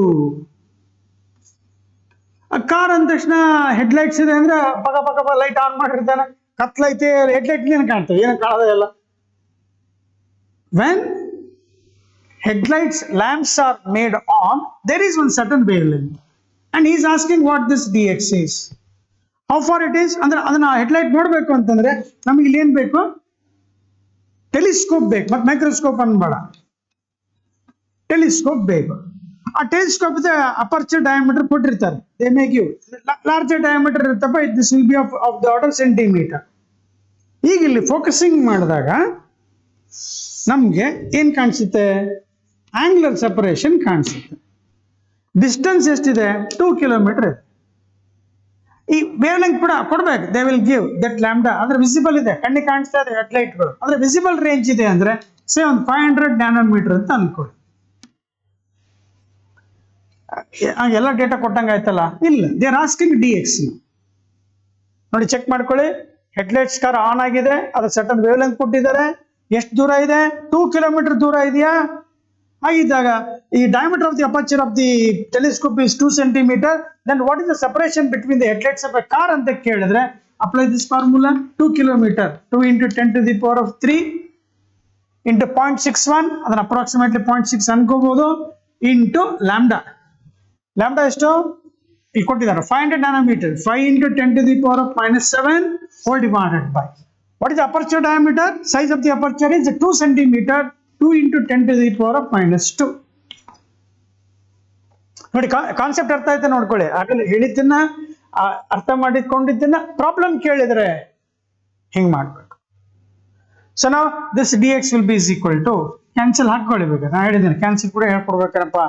ಆ ಕಾರ್ ಅಂದ ತಕ್ಷಣ ಹೆಡ್ಲೈಟ್ಸ್ ಇದೆ ಅಂದ್ರೆ ಪಗ ಪಗ ಲೈಟ್ ಆನ್ ಮಾಡಿರ್ತಾನೆ, ಕತ್ಲೈತೆ, ಹೆಡ್ಲೈಟ್ ಏನು ಕಾಣ್ತವೆ? ಏನು ಕಾಣೋದೇ ಇಲ್ಲ. When headlights lamps are made on, there is one certain wavelength, and he is asking what this dx is, how far it is. ಅಂದ್ರೆ ಅದನ್ನ ಹೆಡ್ಲೈಟ್ ನೋಡ್ಬೇಕು ಅಂತಂದ್ರೆ ನಮಗೆ ಇಲ್ಲಿ ಏನ್ ಬೇಕು? ಟೆಲಿಸ್ಕೋಪ್ ಬೇಕು, ಮತ್ತೆ ಮೈಕ್ರೋಸ್ಕೋಪ್ ಅನ್ಬೇಡ, ಟೆಲಿಸ್ಕೋಪ್ ಬೇಕು. ಆ ಟೆಲಿಸ್ಕೋಪ್ ಅಪರ್ಚರ್ ಡಯಾಮೀಟರ್ ಕೊಟ್ಟಿರ್ತಾರೆ, they make you larger diameter ಇರುತ್ತಪ್ಪ, this will be of the order centimeter. ಈಗ ಇಲ್ಲಿ ಫೋಕಸಿಂಗ್ ಮಾಡಿದಾಗ ನಮ್ಗೆ ಏನ್ ಕಾಣಿಸುತ್ತೆ? ಆಂಗ್ಯುಲರ್ ಸೆಪರೇಷನ್ ಕಾಣಿಸುತ್ತೆ. ಡಿಸ್ಟೆನ್ಸ್ ಎಷ್ಟಿದೆ? 2 ಕಿಲೋಮೀಟರ್ ಇದೆ. ಈ ವೇವ್ ಲೆಂತ್ ಕೂಡ ಕೊಡ್ಬೇಕು, they will give that lambda. ಅಂದ್ರೆ ವಿಸಿಬಲ್ ಇದೆ, ಕಣ್ಣಿಗೆ ಕಾಣಿಸ್ತಾ ಇದೆ ಹೆಡ್ಲೈಟ್ಗಳು. ಅಂದ್ರೆ ವಿಸಿಬಲ್ ರೇಂಜ್ ಇದೆ ಅಂದ್ರೆ ಸೇ ಒಂದು 500 ನ್ಯಾನೋಮೀಟರ್ ಅಂತ ಅನ್ಕೊಳ್ಳಿ. ಎಲ್ಲ ಡೇಟಾ ಕೊಟ್ಟಂಗೆ ಆಯ್ತಲ್ಲ? ಇಲ್ಲ, ದೇ ಆರ್ ಆಸ್ಕಿಂಗ್ dx. ನೋಡಿ, ಚೆಕ್ ಮಾಡ್ಕೊಳ್ಳಿ. ಹೆಡ್ಲೈಟ್ಸ್ ಕಾರ್ ಆನ್ ಆಗಿದೆ, ಅದು ಸರ್ಟನ್ ವೇವ್ ಲೆಂತ್ ಕೊಟ್ಟಿದ್ದಾರೆ. ಎಷ್ಟು ದೂರ ಇದೆ? 2 ಕಿಲೋಮೀಟರ್ ದೂರ ಇದೆಯಾ? ಹಾಗಿದ್ದಾಗ ಈ diameter of the aperture of the telescope is 2 centimeter. Then what is the separation between the headlights of a car ಅಂತ ಕೇಳಿದ್ರೆ apply this formula. 2 kilometre, 2 × 10⁻³ into 0.61, ಅದನ್ನ ಅಪ್ರಾಕ್ಸಿಮೇಟ್ಲಿ 0.6 ಅನ್ಕೋಬಹುದು, ಇಂಟು ಲ್ಯಾಂಬ್ಡಾ. ಲ್ಯಾಂಬ್ಡಾ ಎಷ್ಟು ಇಲ್ಲಿ ಕೊಟ್ಟಿದ್ದಾರೆ? 500 nanometre. 5 × 10⁻⁻7 whole divided by what is the aperture diameter? Size of the aperture is 2 centimeter. 2 × 10⁻². ನೋಡಿ, concept ಅರ್ಥ ಆಯ್ತಾ? ನೋಡ್ಕೊಳ್ಳಿ. ಆಗಲೇ ಹೇಳಿದ್ದನ್ನ ಅರ್ಥ ಮಾಡಿಕೊಂಡಿದ್ದನ್ನ ಪ್ರಾಬ್ಲಮ್ ಕೇಳಿದ್ರೆ ಹಿಂಗ್ ಮಾಡ್ಬೇಕು. ಸೊ ನಾವು this dx will be is equal to, cancel ಹಾಕೊಳ್ಳಿ ಬೇಕಾದ್ರೆ. ನಾ ಹೇಳಿದ್ದೇನೆ ಕ್ಯಾನ್ಸಲ್ ಕೂಡ ಹೇಳ್ಕೊಡ್ಬೇಕಪ್ಪ.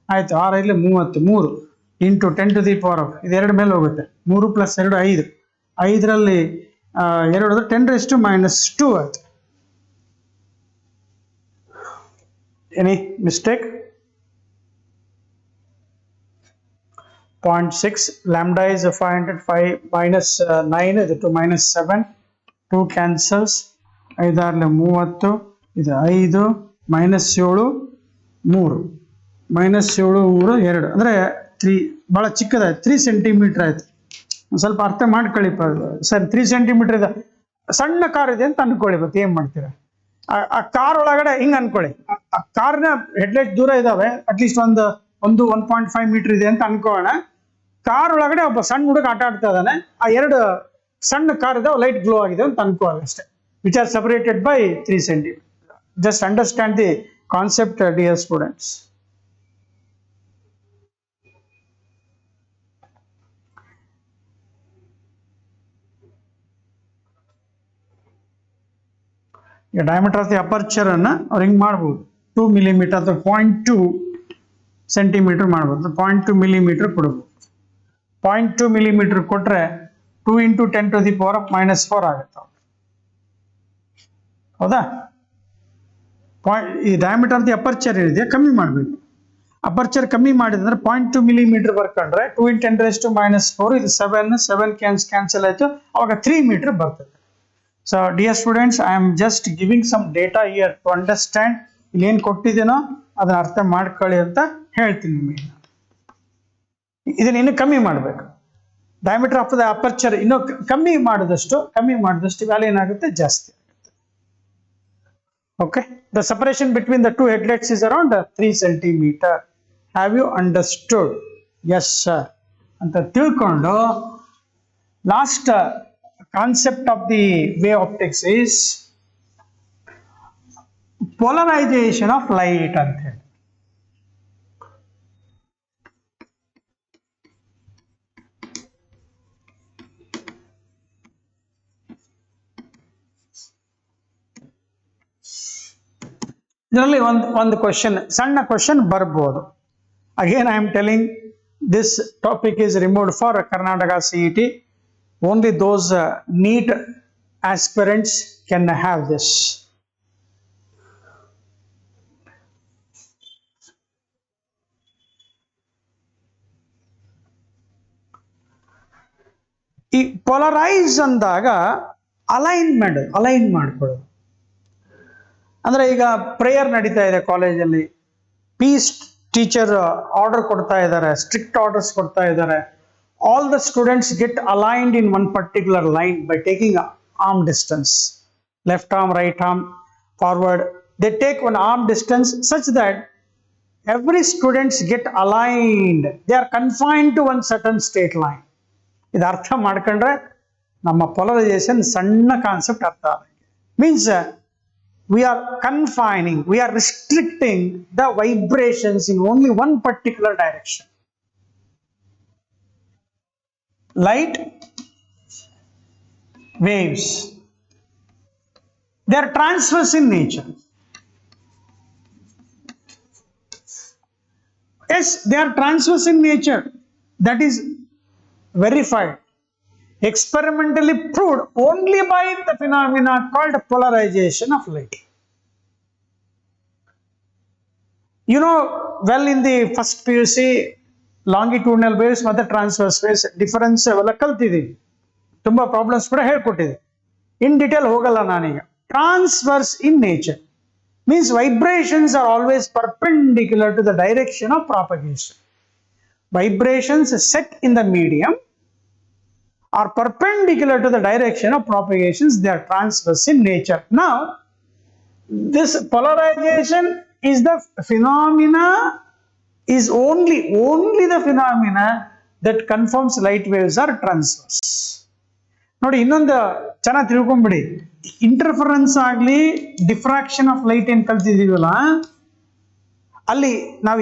ಆಯ್ತು, 6 × 30, 3 ಇಂಟು 10⁻, ಇದು 2 ಮೇಲೆ ಹೋಗುತ್ತೆ. 3 + 2 5. 5ರಲ್ಲಿ 2 10⁻² ಆಯ್ತು. Any mistake? 0.6. Lambda is 500. 5 - 9 ಇದು 2 - 7. 2 ಕ್ಯಾನ್ಸಲ್ಸ್. 5 × 30, ಇದು 5 - 7 3 - 7 3 2 ಅಂದ್ರೆ 3. ಬಹಳ ಚಿಕ್ಕದಾಯ್ತು, 3 ಸೆಂಟಿಮೀಟರ್ ಆಯ್ತು. ಸ್ವಲ್ಪ ಅರ್ಥ ಮಾಡ್ಕೊಳ್ಳಿ ಸರ್. 3 ಸೆಂಟಿಮೀಟರ್ ಇದೆ, ಸಣ್ಣ ಕಾರ್ ಇದೆ ಅಂತ ಅನ್ಕೊಳ್ಳಿ. ಮತ್ತೆ ಏನ್ ಮಾಡ್ತೀರಾ? ಆ ಕಾರ್ ಒಳಗಡೆ ಹಿಂಗ್ ಅನ್ಕೊಳ್ಳಿ, ಆ ಕಾರ್ನ ಹೆಡ್ಲೈಟ್ ದೂರ ಇದಾವೆ, ಅಟ್ಲೀಸ್ಟ್ ಒಂದು 1.5 ಮೀಟರ್ ಇದೆ ಅಂತ ಅನ್ಕೋಣ. ಕಾರ್ ಒಳಗಡೆ ಒಬ್ಬ ಸಣ್ಣ ಹುಡುಗ ಆಟ ಆಡ್ತಾ ಇದ್ದಾನೆ. ಆ 2 ಸಣ್ಣ ಕಾರ್ ಇದಾವೆ, ಲೈಟ್ ಗ್ಲೋ ಆಗಿದೆ ಅಂತ ಅನ್ಕೋಲ್ಲ ಅಷ್ಟೇ. Which are separated by 3 centimetre. Just understand the concept, dear students. Diameter of the aperture ಅನ್ನ ಅವ್ರು ಹಿಂಗ್ ಮಾಡ್ಬೋದು, 2 ಮಿಲಿಮೀಟರ್ ಅಥವಾ 0.2 ಸೆಂಟಿಮೀಟರ್ ಮಾಡ್ಬೋದು. 0.2 ಮಿಲಿಮೀಟರ್ ಕೊಡ್ಬೋದು. 0.2 ಮಿಲಿಮೀಟರ್ ಕೊಟ್ರೆ 2 × 10⁻⁻4 ಆಗುತ್ತೆ. ಹೌದಾ? ಈ ಡಯಾಮೀಟರ್ ಆಫ್ ದಿ ಅಪರ್ಚರ್ ಏನಿದೆ ಕಮ್ಮಿ ಮಾಡಬೇಕು. ಅಪರ್ಚರ್ ಕಮ್ಮಿ ಮಾಡಿದ್ರೆ 0.2 ಮಿಲಿಮೀಟರ್ ಬರ್ಕೊಂಡ್ರೆ 2 × 10⁻⁴, ಇದು 7 ಕ್ಯಾನ್ಸಲ್ ಆಯ್ತು, ಅವಾಗ 3 ಮೀಟರ್ ಬರ್ತದೆ. So dear students, I am just giving some data here to understand. ಇಲ್ಲಿ ಏನು ಕೊಟ್ಟಿದ್ದೀನೋ ಅದನ್ನ ಅರ್ಥ ಮಾಡ್ಕೊಳ್ಳಿ ಅಂತ ಹೇಳ್ತೀನಿ ನಿಮಗೆ. ಇದನ್ನ ಇನ್ನು ಕಮ್ಮಿ ಮಾಡಬೇಕು. ಡಯಾಮೀಟರ್ ಆಫ್ ದ ಅಪರ್ಚರ್ ಇನ್ನೂ ಕಮ್ಮಿ ಮಾಡಿದಷ್ಟು ವ್ಯಾಲ್ಯೂ ಏನಾಗುತ್ತೆ? ಜಾಸ್ತಿ ಆಗುತ್ತೆ. Okay, the separation between the 2 headlights is around 3 centimeter. Have you understood? Yes sir ಅಂತ ತಿಳ್ಕೊಂಡು, last concept of the wave optics is polarization of light ಅಂತ ಹೇಳಿ. ಇದರಲ್ಲಿ ಒಂದು ಕ್ವಶನ್, ಸಣ್ಣ ಕ್ವಶನ್ ಬರ್ಬೋದು. Again I am telling this topic is removed for Karnataka CET. Only those NEET aspirants can have this. ಈ polarise ಅಂದಾಗ align ಮಾಡ್ಕೊಳ್ಳೋದು. ಅಂದ್ರೆ ಈಗ ಪ್ರೇಯರ್ ನಡೀತಾ ಇದೆ ಕಾಲೇಜಲ್ಲಿ, ಪೀಸ್ ಟೀಚರ್ ಆರ್ಡರ್ ಕೊಡ್ತಾ ಇದ್ದಾರೆ, ಸ್ಟ್ರಿಕ್ಟ್ ಆರ್ಡರ್ಸ್ ಕೊಡ್ತಾ ಇದ್ದಾರೆ. All the students get aligned in one particular line by taking arm distance, left arm, right arm, forward. They take one arm distance such that every students get aligned. They are confined to one certain straight line. ಇದು ಅರ್ಥ ಮಾಡ್ಕೊಂಡ್ರೆ ನಮ್ಮ polarisation ಸಣ್ಣ concept ಅರ್ಥ means we are confining, we are restricting the vibrations in only one particular direction. Light waves, they are transverse in nature. Yes, they are transverse in nature. That is verified, experimentally proved only by the phenomena called polarization of light. You know, well, in the first PUC, longitudinal waves ಮತ್ತು transverse waves difference ಅವೆಲ್ಲ ಕಲ್ತಿದ್ದೀವಿ, ತುಂಬಾ problems ಕೂಡ ಹೇಳ್ಕೊಟ್ಟಿದೆ. In detail ಹೋಗಲ್ಲ ನಾನೀಗ. Transverse in nature means vibrations are always perpendicular to the direction of propagation. Vibrations set in the medium are perpendicular to the direction of propagations. They are transverse in nature. Now, this polarization is the phenomena, is only the phenomena that confirms light waves are transverse. ನೋಡಿ, ಇನ್ನೊಂದು ಚೆನ್ನಾಗಿ ತಿಳ್ಕೊಂಬಿಡಿ. Interference ಆಗಲಿ diffraction of light ಏನ್ ಕಲ್ತಿದೀವಲ್ಲ, ಅಲ್ಲಿ ನಾವು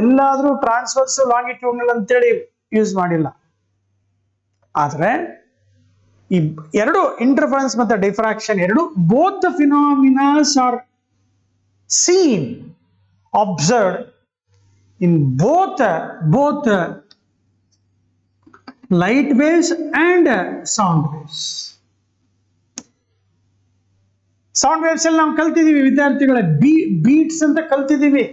ಎಲ್ಲಾದ್ರೂ transverse longitudinal ಅಂತೇಳಿ use ಮಾಡಿಲ್ಲ. ಆದ್ರೆ ಈ ಎರಡು ಇಂಟರ್ಫರೆನ್ಸ್ ಮತ್ತೆ ಡಿಫ್ರಾಕ್ಷನ್ ಎರಡು both the ಫಿನಾಮಿನಾಸ್ are seen, observed in both light waves and sound waves. Sound waves ಅಲ್ಲಿ ನಾವು ಕಲ್ತಿದೀವಿ ವಿದ್ಯಾರ್ಥಿಗಳೇ, beats ಅಂತ ಕಲ್ತಿದೀವಿ.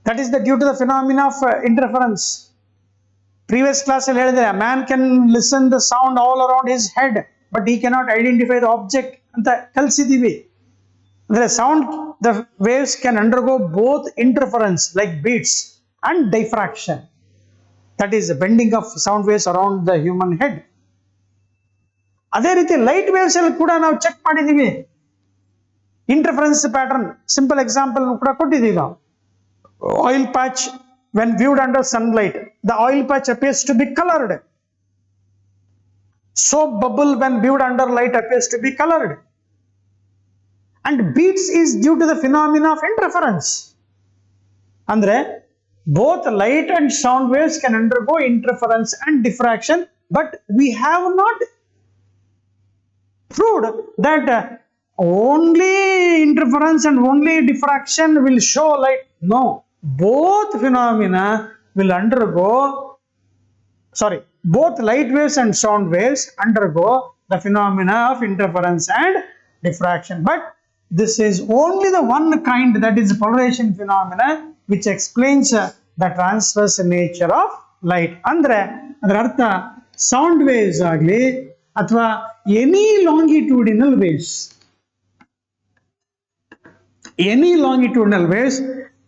That is due to the phenomena of interference. Previous class ಅಲ್ಲಿ ಹೇಳಿದೆ, a man can listen the sound all around his head but he cannot identify the object ಅಂತ ಕಲ್ಸಿದೀವಿ. ಅಂದ್ರೆ sound, the waves can undergo both interference like beats and diffraction. That is bending of sound waves around the human head. ಅದೇ ರೀತಿ light waves ಅಲ್ಲಿ ಕೂಡ ನಾವು check ಮಾಡಿದೀವಿ interference pattern. Simple example ಕೂಡ ಕೊಟ್ಟಿದ್ದೀವಿ ನಾವು. Oil patch, when viewed under sunlight, the oil patch appears to be colored. Soap bubble when viewed under light appears to be colored. And beats is due to the phenomena of interference. Andre both light and sound waves can undergo interference and diffraction, but we have not proved that only interference and only diffraction will show light. No, both phenomena will undergo, both light waves and sound waves undergo the phenomena of interference and diffraction. But this is only the one kind, that is polarization phenomena, which explains the transverse nature of light. ಅಂದ್ರೆ ಅದರ ಅರ್ಥ sound waves ಆಗಲಿ ಅಥವಾ any longitudinal waves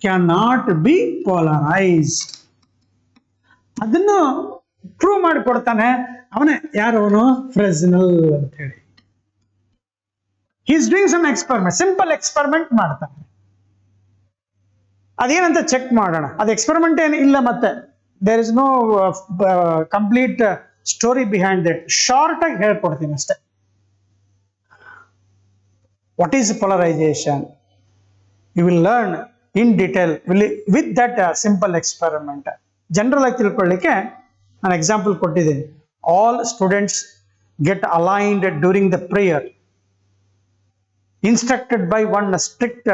can not be polarised. ಅದನ್ನು prove ಮಾಡಿಕೊಡ್ತಾನೆ ಅವನೇ, ಯಾರವನು? Fresnel ಅಂತ ಹೇಳಿ. he is doing some experiment, simple experiment ಮಾಡ್ತಾನೆ. ಅದೇನಂತ ಚೆಕ್ ಮಾಡೋಣ. ಅದು ಎಕ್ಸ್ಪೆರಿಮೆಂಟ್ ಏನು ಇಲ್ಲ, ಮತ್ತೆ there is no complete story behind that. Short ಆಗಿ ಹೇಳ್ಕೊಡ್ತೀನಿ ಅಷ್ಟೇ. What is polarisation you will learn in detail with that simple experiment. General ಆಗಿ ತಿಳ್ಕೊಳ್ಳಿಕ್ಕೆ ನಾನು ಎಕ್ಸಾಂಪಲ್ ಕೊಟ್ಟಿದ್ದೀನಿ. All students get aligned during the prayer, instructed by one strict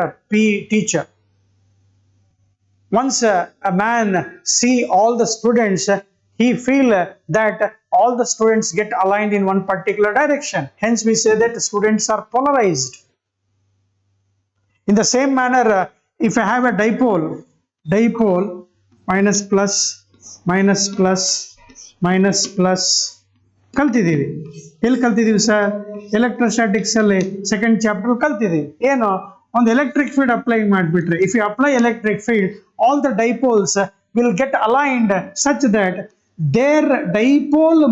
teacher. Once a man see all the students, he feel that all the students get aligned in one particular direction. Hence we say that students are polarized. In the same manner, if I have a dipole minus plus minus plus ಕಲ್ತಿದ್ದೀವಿ. ಎಲ್ಲಿ ಕಲ್ತಿದ್ದೀವಿ sir? Electrostatics ಅಲ್ಲಿ second chapter ಕಲ್ತಿದ್ದೀವಿ. ಏನು? ಒಂದು electric field apply ಮಾಡಿಬಿಟ್ರೆ, if you apply electric field, all the dipoles will get aligned such that their dipole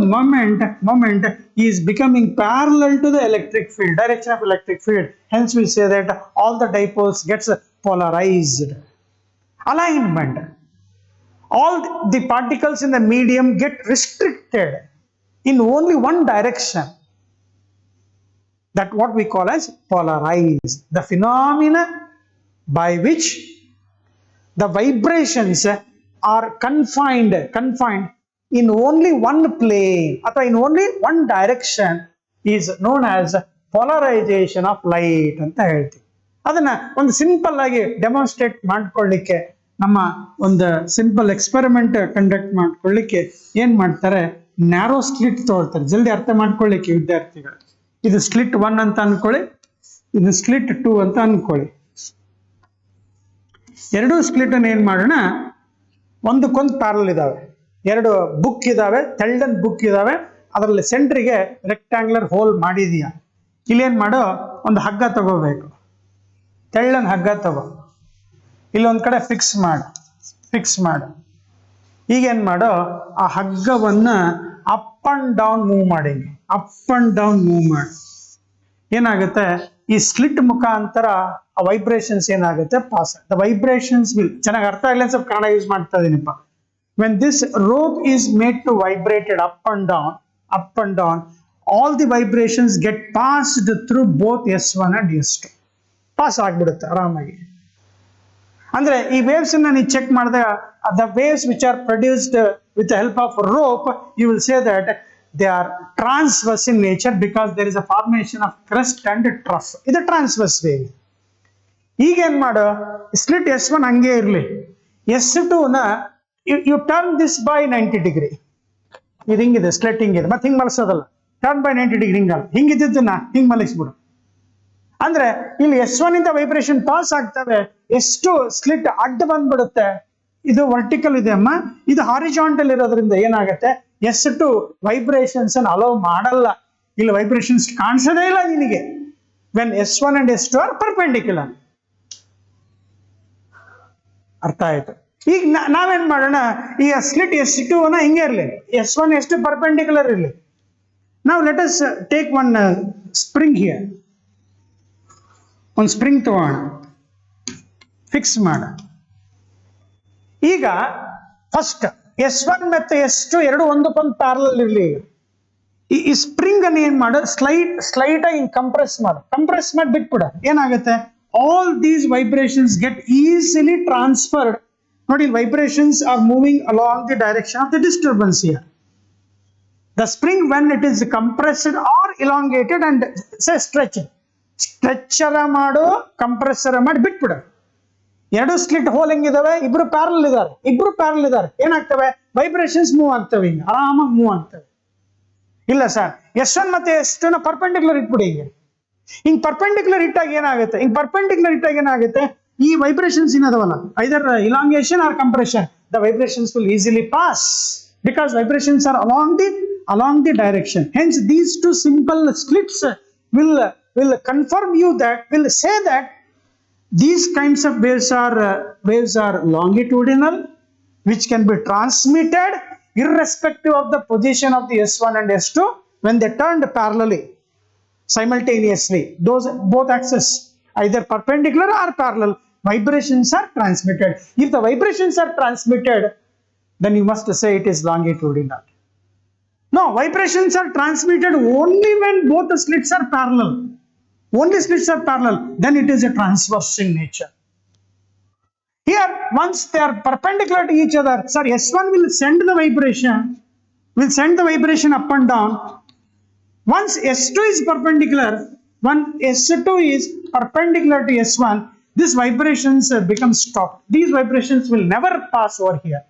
moment is becoming parallel to the electric field, direction of electric field. Hence we say that all the dipoles gets polarized. Alignment. All the particles in the medium get restricted in only one direction. That what we call as polarized. The phenomena by which the vibrations are confined in only one plane or in only one direction is known as polarization of light ಅಂತ ಹೇಳ್ತೀವಿ. ಅದನ್ನ ಒಂದು simple ಆಗಿ demonstrate ಮಾಡ್ಕೊಳ್ಳಿಕ್ಕೆ, ನಮ್ಮ ಒಂದು simple experiment conduct ಮಾಡ್ಕೊಳ್ಳಿಕ್ಕೆ ಏನ್ ಮಾಡ್ತಾರೆ, ನ್ಯಾರೋ ಸ್ಲಿಟ್ ತಗೊಳ್ತಾರೆ. ಜಲ್ದಿ ಅರ್ಥ ಮಾಡ್ಕೊಳ್ಳಿಕ್ಕೆ ವಿದ್ಯಾರ್ಥಿಗಳು. ಇದು ಸ್ಲಿಟ್ 1 ಅಂತ ಅನ್ಕೊಳ್ಳಿ, ಇದು ಸ್ಲಿಟ್ 2 ಅಂತ ಅನ್ಕೊಳ್ಳಿ. ಎರಡು ಸ್ಪ್ಲಿಟ್ ಅನ್ನು ಏನ್ ಮಾಡೋಣ, ಒಂದಕ್ಕೊಂದು ಪ್ಯಾರಲ್ ಇದಾವೆ, ಎರಡು ಬುಕ್ ಇದಾವೆ, ತೆಳ್ಳನ್ ಬುಕ್ ಇದಾವೆ, ಅದರಲ್ಲಿ ಸೆಂಟ್ರಿಗೆ ರೆಕ್ಟಾಂಗ್ಯುಲರ್ ಹೋಲ್ ಮಾಡಿದೀಯಾ. ಇಲ್ಲೇನ್ ಮಾಡೋ, ಒಂದು ಹಗ್ಗ ತಗೋಬೇಕು, ತೆಳ್ಳನ್ ಹಗ್ಗ ತಗೋ, ಇಲ್ಲೊಂದ್ ಕಡೆ ಫಿಕ್ಸ್ ಮಾಡು. ಈಗೇನ್ ಮಾಡೋ, ಆ ಹಗ್ಗವನ್ನ ಅಪ್ ಅಂಡ್ ಡೌನ್ ಮೂವ್ ಮಾಡಿ, ಅಪ್ ಅಂಡ್ ಡೌನ್ ಮೂವ್ ಮಾಡಿ. ಏನಾಗುತ್ತೆ, ಈ ಸ್ಲಿಟ್ ಮುಖಾಂತರ ಆ ವೈಬ್ರೇಷನ್ಸ್ ಏನಾಗುತ್ತೆ, ಪಾಸ್. ದ ವೈಬ್ರೇಷನ್ಸ್ ವಿಲ್, ಚೆನ್ನಾಗಿ ಅರ್ಥ ಇಲ್ಲ ಸ್ವಲ್ಪ ಕನ್ನಡ ಯೂಸ್ ಮಾಡ್ತಾ ಇದೀನಿಪ್ಪ. When this rope is made to vibrated up and down, all the vibrations get passed through both S1 and S2. Pass ಆಗ್ಬಿಡುತ್ತೆ ಆರಾಮಾಗಿ. ಅಂದ್ರೆ ಈ ವೇವ್ಸ್ ಅನ್ನ ನೀವು ಚೆಕ್ ಮಾಡಿದಾಗ, the waves which are produced with the help of rope, you will say that they are transverse in nature because there is a formation of crest and trough. ಇದು transverse wave. ಈಗ ಏನ್ ಮಾಡೋ, slit S1 ಹಂಗೆ ಇರಲಿ, S2 ನ you turn this by 90 degree. ಇದು ಹಿಂಗಿದೆ, slit ಹಿಂಗಿದೆ, ಮತ್ತೆ ಹಿಂಗ್ ಮಲಸೋದಲ್ಲ, ಟರ್ನ್ ಬೈ 90 ಡಿಗ್ರಿ ಹಿಂಗಲ್ಲ, ಹಿಂಗಿದ್ದನ್ನ ಹಿಂಗ್ ಮಲಗಿಸ್ಬಿಡು. ಅಂದ್ರೆ ಇಲ್ಲಿ S1 ಇಂದ ವೈಬ್ರೇಷನ್ ಪಾಸ್ ಆಗ್ತವೆ, S2 ಸ್ಲಿಟ್ ಅಡ್ಡ ಬಂದ್ಬಿಡುತ್ತೆ. ಇದು ವರ್ಟಿಕಲ್ ಇದೆ ಅಮ್ಮ, ಇದು ಹಾರಿಜಾಂಟಲ್ ಇರೋದ್ರಿಂದ ಏನಾಗುತ್ತೆ, S2 ವೈಬ್ರೇಷನ್ಸ್ ಅನ್ನು ಅಲೋ ಮಾಡಲ್ಲ. ಇಲ್ಲಿ ವೈಬ್ರೇಷನ್ಸ್ ಕಾಣಿಸೋದೇ ಇಲ್ಲ ನಿನಗೆ. When S1 and S2 R perpendicular. ಅರ್ಥ ಆಯ್ತು? ಈಗ ನಾವೇನ್ ಮಾಡೋಣ, ಈಗ ಸ್ಲಿಟ್ S2 ನ ಹಿಂಗೆ ಇರಲಿ, S1 S2 ಪರ್ಪೆಂಡಿಕ್ಯುಲರ್ ಇರಲಿ. ನಾವು let us take one spring here. ಒಂದು ಸ್ಪ್ರಿಂಗ್ ತಗೋಣ, ಫಿಕ್ಸ್ ಮಾಡ. ಈಗ ಫಸ್ಟ್ S1 ಮತ್ತೆ S2 ಎರಡು ಒಂದಕ್ಕೊಂದು ಪ್ಯಾರಲಲ್ ಇರಲಿ. ಈ ಸ್ಪ್ರಿಂಗ್ ಅನ್ನು ಏನ್ ಮಾಡು, ಸ್ಲೈಟ್ ಆಗಿ ಕಂಪ್ರೆಸ್ ಮಾಡಿ ಬಿಟ್ಬಿಡ. ಏನಾಗುತ್ತೆ, all these vibrations get easily transferred. ನೋಡಿ, vibrations are moving along the direction of the disturbance here. The spring when it is compressed or elongated and say ಸ್ಟ್ರೆಚರ ಮಾಡು, ಕಂಪ್ರೆಸರ್ ಮಾಡಿ ಬಿಟ್ಬಿಡ. ಎರಡು ಸ್ಲಿಟ್ ಹೋಲ್ ಹೆಂಗಿದಾವೆ, ಇಬ್ರು ಪ್ಯಾರಲ್ ಇದಾರೆ, ಏನಾಗ್ತವೆ, ವೈಬ್ರೇಷನ್ಸ್ ಮೂವ್ ಆಗ್ತವೆ, ಹಿಂಗೆ ಆರಾಮಾಗಿ ಮೂವ್ ಆಗ್ತವೆ. ಇಲ್ಲ ಸರ್, S1 ಮತ್ತೆ S2 ನ ಪರ್ಪೆಂಡಿಕ್ಯುಲರ್ ಇಟ್ಬಿಡಿ. ಹಿಂಗ್ ಪರ್ಪೆಂಡಿಕ್ಯುಲರ್ ಇಟ್ಟಾಗ ಏನಾಗುತ್ತೆ, ಈ ವೈಬ್ರೇಷನ್ಸ್ ಏನದವಲ್ಲ, either elongation or compression, the vibrations will easily pass because vibrations are along the direction. Hence these two simple slits will confirm you that, will say that these kinds of waves are longitudinal, which can be transmitted irrespective of the position of the S1 and S2 when they turned parallelly, simultaneously. Those both axes, either perpendicular or parallel, vibrations are transmitted. If the vibrations are transmitted, then you must say it is longitudinal. No, vibrations are transmitted only when both the slits are parallel. Only slits are parallel, then it is a transverse in nature. Here, once they are perpendicular to each other, sir, S1 will send the vibration up and down. Once S2 is perpendicular to S1, these vibrations become stopped. These vibrations will never pass over here.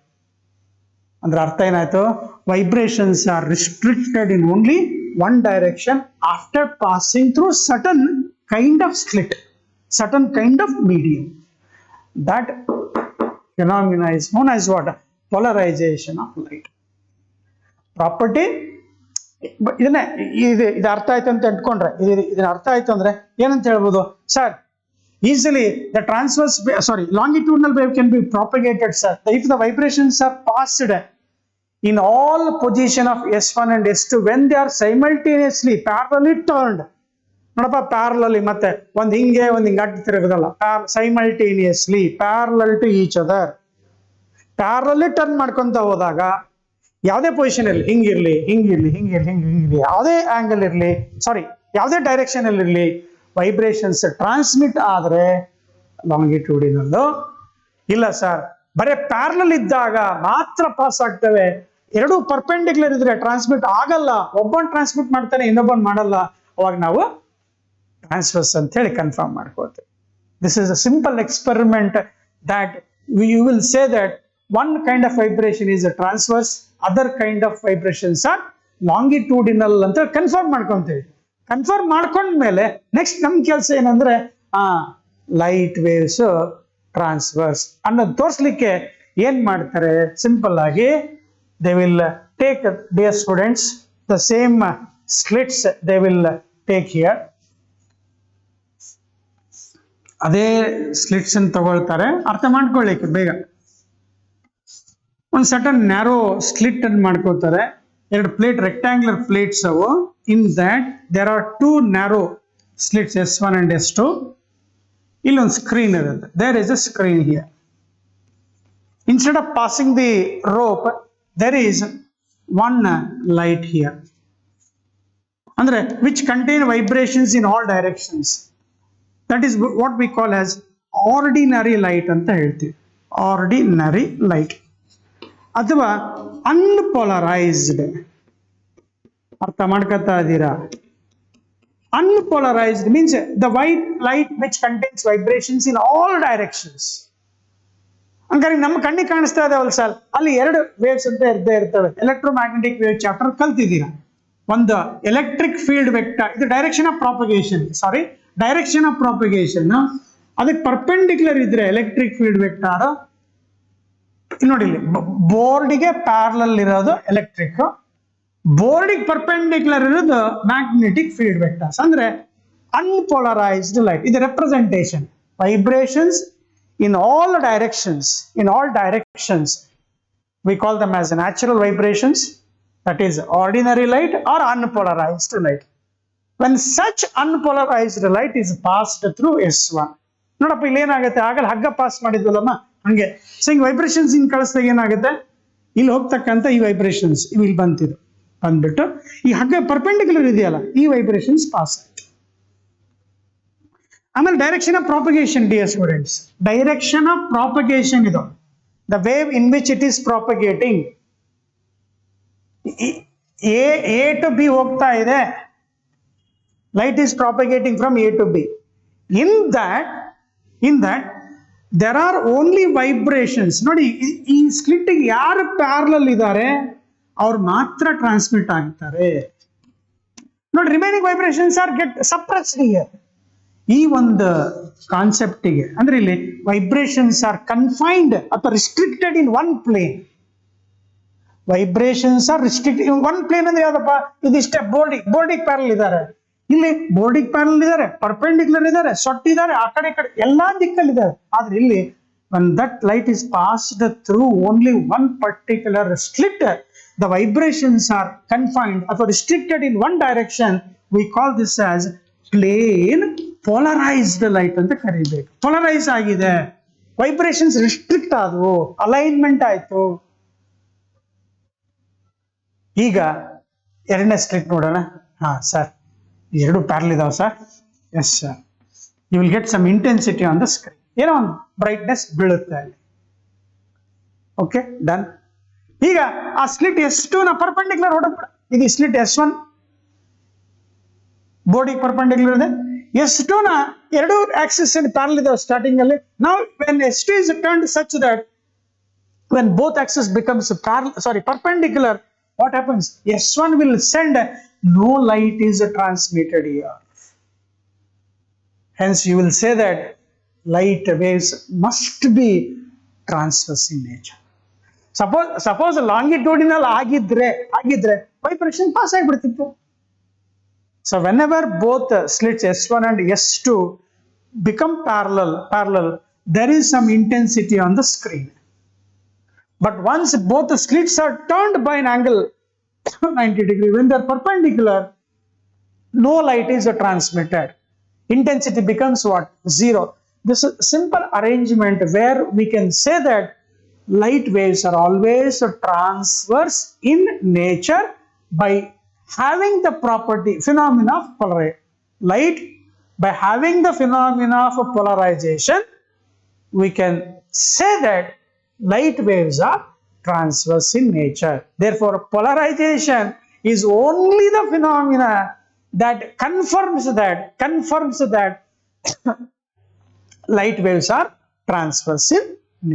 ಅಂದ್ರೆ ಅರ್ಥ ಏನಾಯ್ತು, vibrations are restricted in only one direction after passing through certain kind of slit, certain kind of medium. That phenomena is known as what? Polarization of light. Property ಇದನ್ನೇ ಇದು ಅರ್ಥ ಆಯ್ತು ಅಂತ ಇಟ್ಕೊಂಡ್ರೆ ಇದನ್ನ ಅರ್ಥ ಆಯ್ತು ಅಂದ್ರೆ ಏನಂತ ಹೇಳ್ಬೋದು sir, easily the transverse longitudinal wave can be propagated, sir, if the vibrations are passed in all position of S1 and S2 when they are simultaneously parallelly turned. ನೋಡಪ್ಪ, ಪ್ಯಾರಲಲ್ಲಿ ಮತ್ತೆ ಒಂದ್ ಹಿಂಗೆ ಅಡ್ಡ ತಿರುಗದಲ್ಲ, simultaneously parallel to each other, parallelly turn ಮಾಡ್ಕೊಂತ ಹೋದಾಗ ಯಾವುದೇ position ಇರಲಿ, ಹಿಂಗಿರ್ಲಿ, ಯಾವುದೇ ಆಂಗಲ್ ಇರಲಿ, ಯಾವುದೇ ಡೈರೆಕ್ಷನ್ ಅಲ್ಲಿ ಇರಲಿ, ವೈಬ್ರೇಷನ್ಸ್ ಟ್ರಾನ್ಸ್ಮಿಟ್ ಆದ್ರೆ ಲಾಂಗಿಟ್ಯೂಡಿನಲ್. ಇಲ್ಲ ಸರ್, ಬರೀ ಪ್ಯಾರಲಲ್ ಇದ್ದಾಗ ಮಾತ್ರ ಪಾಸ್ ಆಗ್ತವೆ, ಎರಡು ಪರ್ಪೆಂಡಿಕ್ಯುಲರ್ ಇದ್ರೆ ಟ್ರಾನ್ಸ್ಮಿಟ್ ಆಗಲ್ಲ, ಒಬ್ಬನ್ ಟ್ರಾನ್ಸ್ಮಿಟ್ ಮಾಡ್ತಾನೆ ಇನ್ನೊಬ್ಬನ್ ಮಾಡಲ್ಲ, ಅವಾಗ ನಾವು ಟ್ರಾನ್ಸ್ವರ್ಸ್ ಅಂತ ಹೇಳಿ ಕನ್ಫರ್ಮ್ ಮಾಡ್ಕೋತೀವಿ. This is a simple experiment that you will say that one kind of vibration is a transverse, other kind of vibrations are longitudinal ಅಂತ ಕನ್ಫರ್ಮ್ ಮಾಡ್ಕೊಂತೀವಿ. ಕನ್ಫರ್ಮ್ ಮಾಡ್ಕೊಂಡ್ಮೇಲೆ ನೆಕ್ಸ್ಟ್ ನಮ್ ಕೆಲಸ ಏನಂದ್ರೆ ಲೈಟ್ ವೇವ್ಸ್ ಟ್ರಾನ್ಸ್ವರ್ಸ್ ಅನ್ನೋದು ತೋರಿಸ್ಲಿಕ್ಕೆ ಏನ್ ಮಾಡ್ತಾರೆ, ಸಿಂಪಲ್ ಆಗಿ they will take, dear students, the same slits they will take here. ಅದೇ ಸ್ಲಿಟ್ಸ್ ಅನ್ನು ತಗೊಳ್ತಾರೆ, ಅರ್ಥ ಮಾಡ್ಕೊಳ್ಳಿಕ್ಕೆ ಬೇಗ. ಒಂದು ಸಟನ್ ನ್ಯಾರೋ ಸ್ಲಿಟ್ ಅನ್ನು ಮಾಡ್ಕೋತಾರೆ, ಎರಡು ಪ್ಲೇಟ್, ರೆಕ್ಟ್ಯಾಂಗ್ಯುಲರ್ ಪ್ಲೇಟ್ಸ್ ಅವು. In that there are two narrow slits, S1 and S2. ಇಲ್ಲೊಂದು ಸ್ಕ್ರೀನ್ ಇರುತ್ತೆ, there is a screen here. Instead of passing the rope there is one light here, ಅಂದ್ರೆ which contain vibrations in all directions. That is what we call as ordinary light ಅಂತ ಹೇಳ್ತೀವಿ, ordinary light ಅಥವಾ unpolarized. ಅರ್ಥ ಮಾಡ್ಕೊತಾ ಇದ್ದೀರಾ? Unpolarized means the white light which contains vibrations in all directions. ಹಂಗಾರೆ ನಮ್ಮ ಕಣ್ಣಿಗೆ ಕಾಣಿಸ್ತಾ ಇದಾವಲ್ಲ ಸರ್, ಅಲ್ಲಿ ಎರಡು ವೇವ್ಸ್ ಅಂತ ಇರ್ತವೆ. ಎಲೆಕ್ಟ್ರೋಮ್ಯಾಗ್ನೆಟಿಕ್ ವೇವ್ ಚಾಪ್ಟರ್ ಕಲ್ತಿದ್ದೀರಾ. ಒಂದು ಎಲೆಕ್ಟ್ರಿಕ್ ಫೀಲ್ಡ್ ವೆಕ್ಟರ್, ಇದು ಡೈರೆಕ್ಷನ್ ಆಫ್ ಪ್ರಾಪಗೇಷನ್, ಅದಕ್ಕೆ ಪರ್ಪೆಂಡಿಕ್ಯುಲರ್ ಇದ್ರೆ ಎಲೆಕ್ಟ್ರಿಕ್ ಫೀಲ್ಡ್ ವೆಕ್ಟರ್. ನೋಡಿ, ಬೋರ್ಡ್ಗೆ ಪ್ಯಾರಲಲ್ ಇರೋದು ಎಲೆಕ್ಟ್ರಿಕ್, ಬೋರ್ಡಿಗೆ ಪರ್ಪೆಂಡಿಕ್ಯುಲರ್ ಇರೋದು ಮ್ಯಾಗ್ನೆಟಿಕ್ ಫೀಲ್ಡ್ ವೆಕ್ಟರ್ಸ್. ಅಂದ್ರೆ ಅನ್ಪೋಲರೈಸ್ಡ್ ಲೈಟ್, ಇದು representation. Vibrations in all directions we call them as natural vibrations, that is ordinary light or unpolarized light. When such unpolarized light is passed through S1, ನೋಡಪ್ಪ ಇಲ್ಲಿ ಏನಾಗುತ್ತೆ, ಆಗಲ್ಲ ಹಗ್ಗ pass ಮಾಡಿದ್ವಲ್ಲಮ್ಮ ಹಂಗೆ, so ಹಿಂಗೆ vibrations ಹಿಂಗೆ ಕಳಿಸ್ದಾಗ ಏನಾಗುತ್ತೆ, ಇಲ್ಲಿ ಹೋಗ್ತಕ್ಕಂಥ ಈ ವೈಬ್ರೇಷನ್ಸ್ ಇಲ್ಲಿ ಬಂದ್ಬಿಟ್ಟು ಈ ಹಗ್ಗ ಪರ್ಪೆಂಡಿಕ್ಯುಲರ್ ಇದೆಯಲ್ಲ, ಈ ವೈಬ್ರೇಷನ್ಸ್ ಪಾಸ್ ಆಯ್ತು. ಆಮೇಲೆ direction of propagation, dear students, direction of propagation ಇದು the wave in which it is propagating. A to B ಹೋಗ್ತಾ ಇದೆ, light is propagating from A to B. In that there are only vibrations. ನೋಡಿ, ಈ slit ಯಾರು parallel ಇದ್ದಾರೆ ಅವ್ರು ಮಾತ್ರ transmit ಆಗ್ತಾರೆ. ನೋಡಿ, remaining vibrations are get suppressed here. ಈ ಒಂದು ಕಾನ್ಸೆಪ್ಟಿಗೆ ಅಂದ್ರೆ ಇಲ್ಲಿ ವೈಬ್ರೇಷನ್ಸ್ ಆರ್ ಕನ್ಫೈನ್ಡ್ ಅಥವಾ restricted in one plane. Vibrations are restricted in one plane ಅಂದ್ರೆ ಯಾವ್ದಪ್ಪ, ಇದಿಷ್ಟೇ. ಬೋರ್ಡಿಗೆ ಪ್ಯಾರಲ್ ಇದ್ದಾರೆ, ಇಲ್ಲಿ ಬೋರ್ಡಿಗೆ ಪ್ಯಾರಲ್ ಇದ್ದಾರೆ, ಪರ್ಪೆಂಡಿಕ್ಯುಲರ್ ಇದ್ದಾರೆ, ಸೊಟ್ಟಿದ್ದಾರೆ, ಆ ಕಡೆ ಎಲ್ಲಾ ದಿಕ್ಕಲ್ಲಿದ್ದಾರೆ. ಆದ್ರೆ ಇಲ್ಲಿ when that light is passed through only one particular slit, the vibrations are confined or restricted in one direction. We call this as plane polarized light ಅಂತ ಕರಿಬೇಕು. ಪೊಲರೈಸ್ ಆಗಿದೆ, ವೈಬ್ರೇಷನ್ಸ್ ರಿಸ್ಟ್ರಿಕ್ಟ್ ಆದವು, ಅಲೈನ್ಮೆಂಟ್ ಆಯ್ತು. ಈಗ ಎರಡನೇ ಸ್ಲಿಟ್ ನೋಡೋಣ. Sir, ಎರಡು parallel ಇದಾವೆ sir. Yes sir, you will get some intensity on the screen. ಏನೋ ಒಂದು ಬ್ರೈಟ್ನೆಸ್ ಬೀಳುತ್ತೆ ಅಲ್ಲಿ. Okay, done. ಈಗ ಆ ಸ್ಲಿಟ್ S2 ನ ಪರ್ಪೆಂಡಿಕ್ಯುಲರ್ ಹೊಡೆದ್ಬಿಡ. ಇದು ಸ್ಲಿಟ್ S1 ಬೋರ್ಡಿಗೆ ಪರ್ಪೆಂಡಿಕ್ಯುಲರ್ ಇದೆ, S2 ನ ಎರಡು ಆಕ್ಸಿಸ್ ಪ್ಯಾರಲ್ ಇದಾವೆ ಸ್ಟಾರ್ಟಿಂಗ್ ಅಲ್ಲಿ. ನಾವು when S2 is turned such that when both axes becomes perpendicular, what happens? S1 will send, no light is transmitted here. Hence you will say that light waves must be transverse in nature. Suppose longitudinal ಆಗಿದ್ರೆ vibration pass ಆಗಿಬಿಡ್ತಿತ್ತು. So whenever both slits S1 and S2 become parallel, there is some intensity on the screen. But once both the slits are turned by an angle 90 degree, when they are perpendicular, no light is transmitted. Intensity becomes what? Zero. This is simple arrangement where we can say that light waves are always transverse in nature by having the phenomena of polarization. By having the phenomena of polarization, we can say that light waves are transverse in nature. Therefore, polarization is only the phenomena that confirms that light waves are transverse in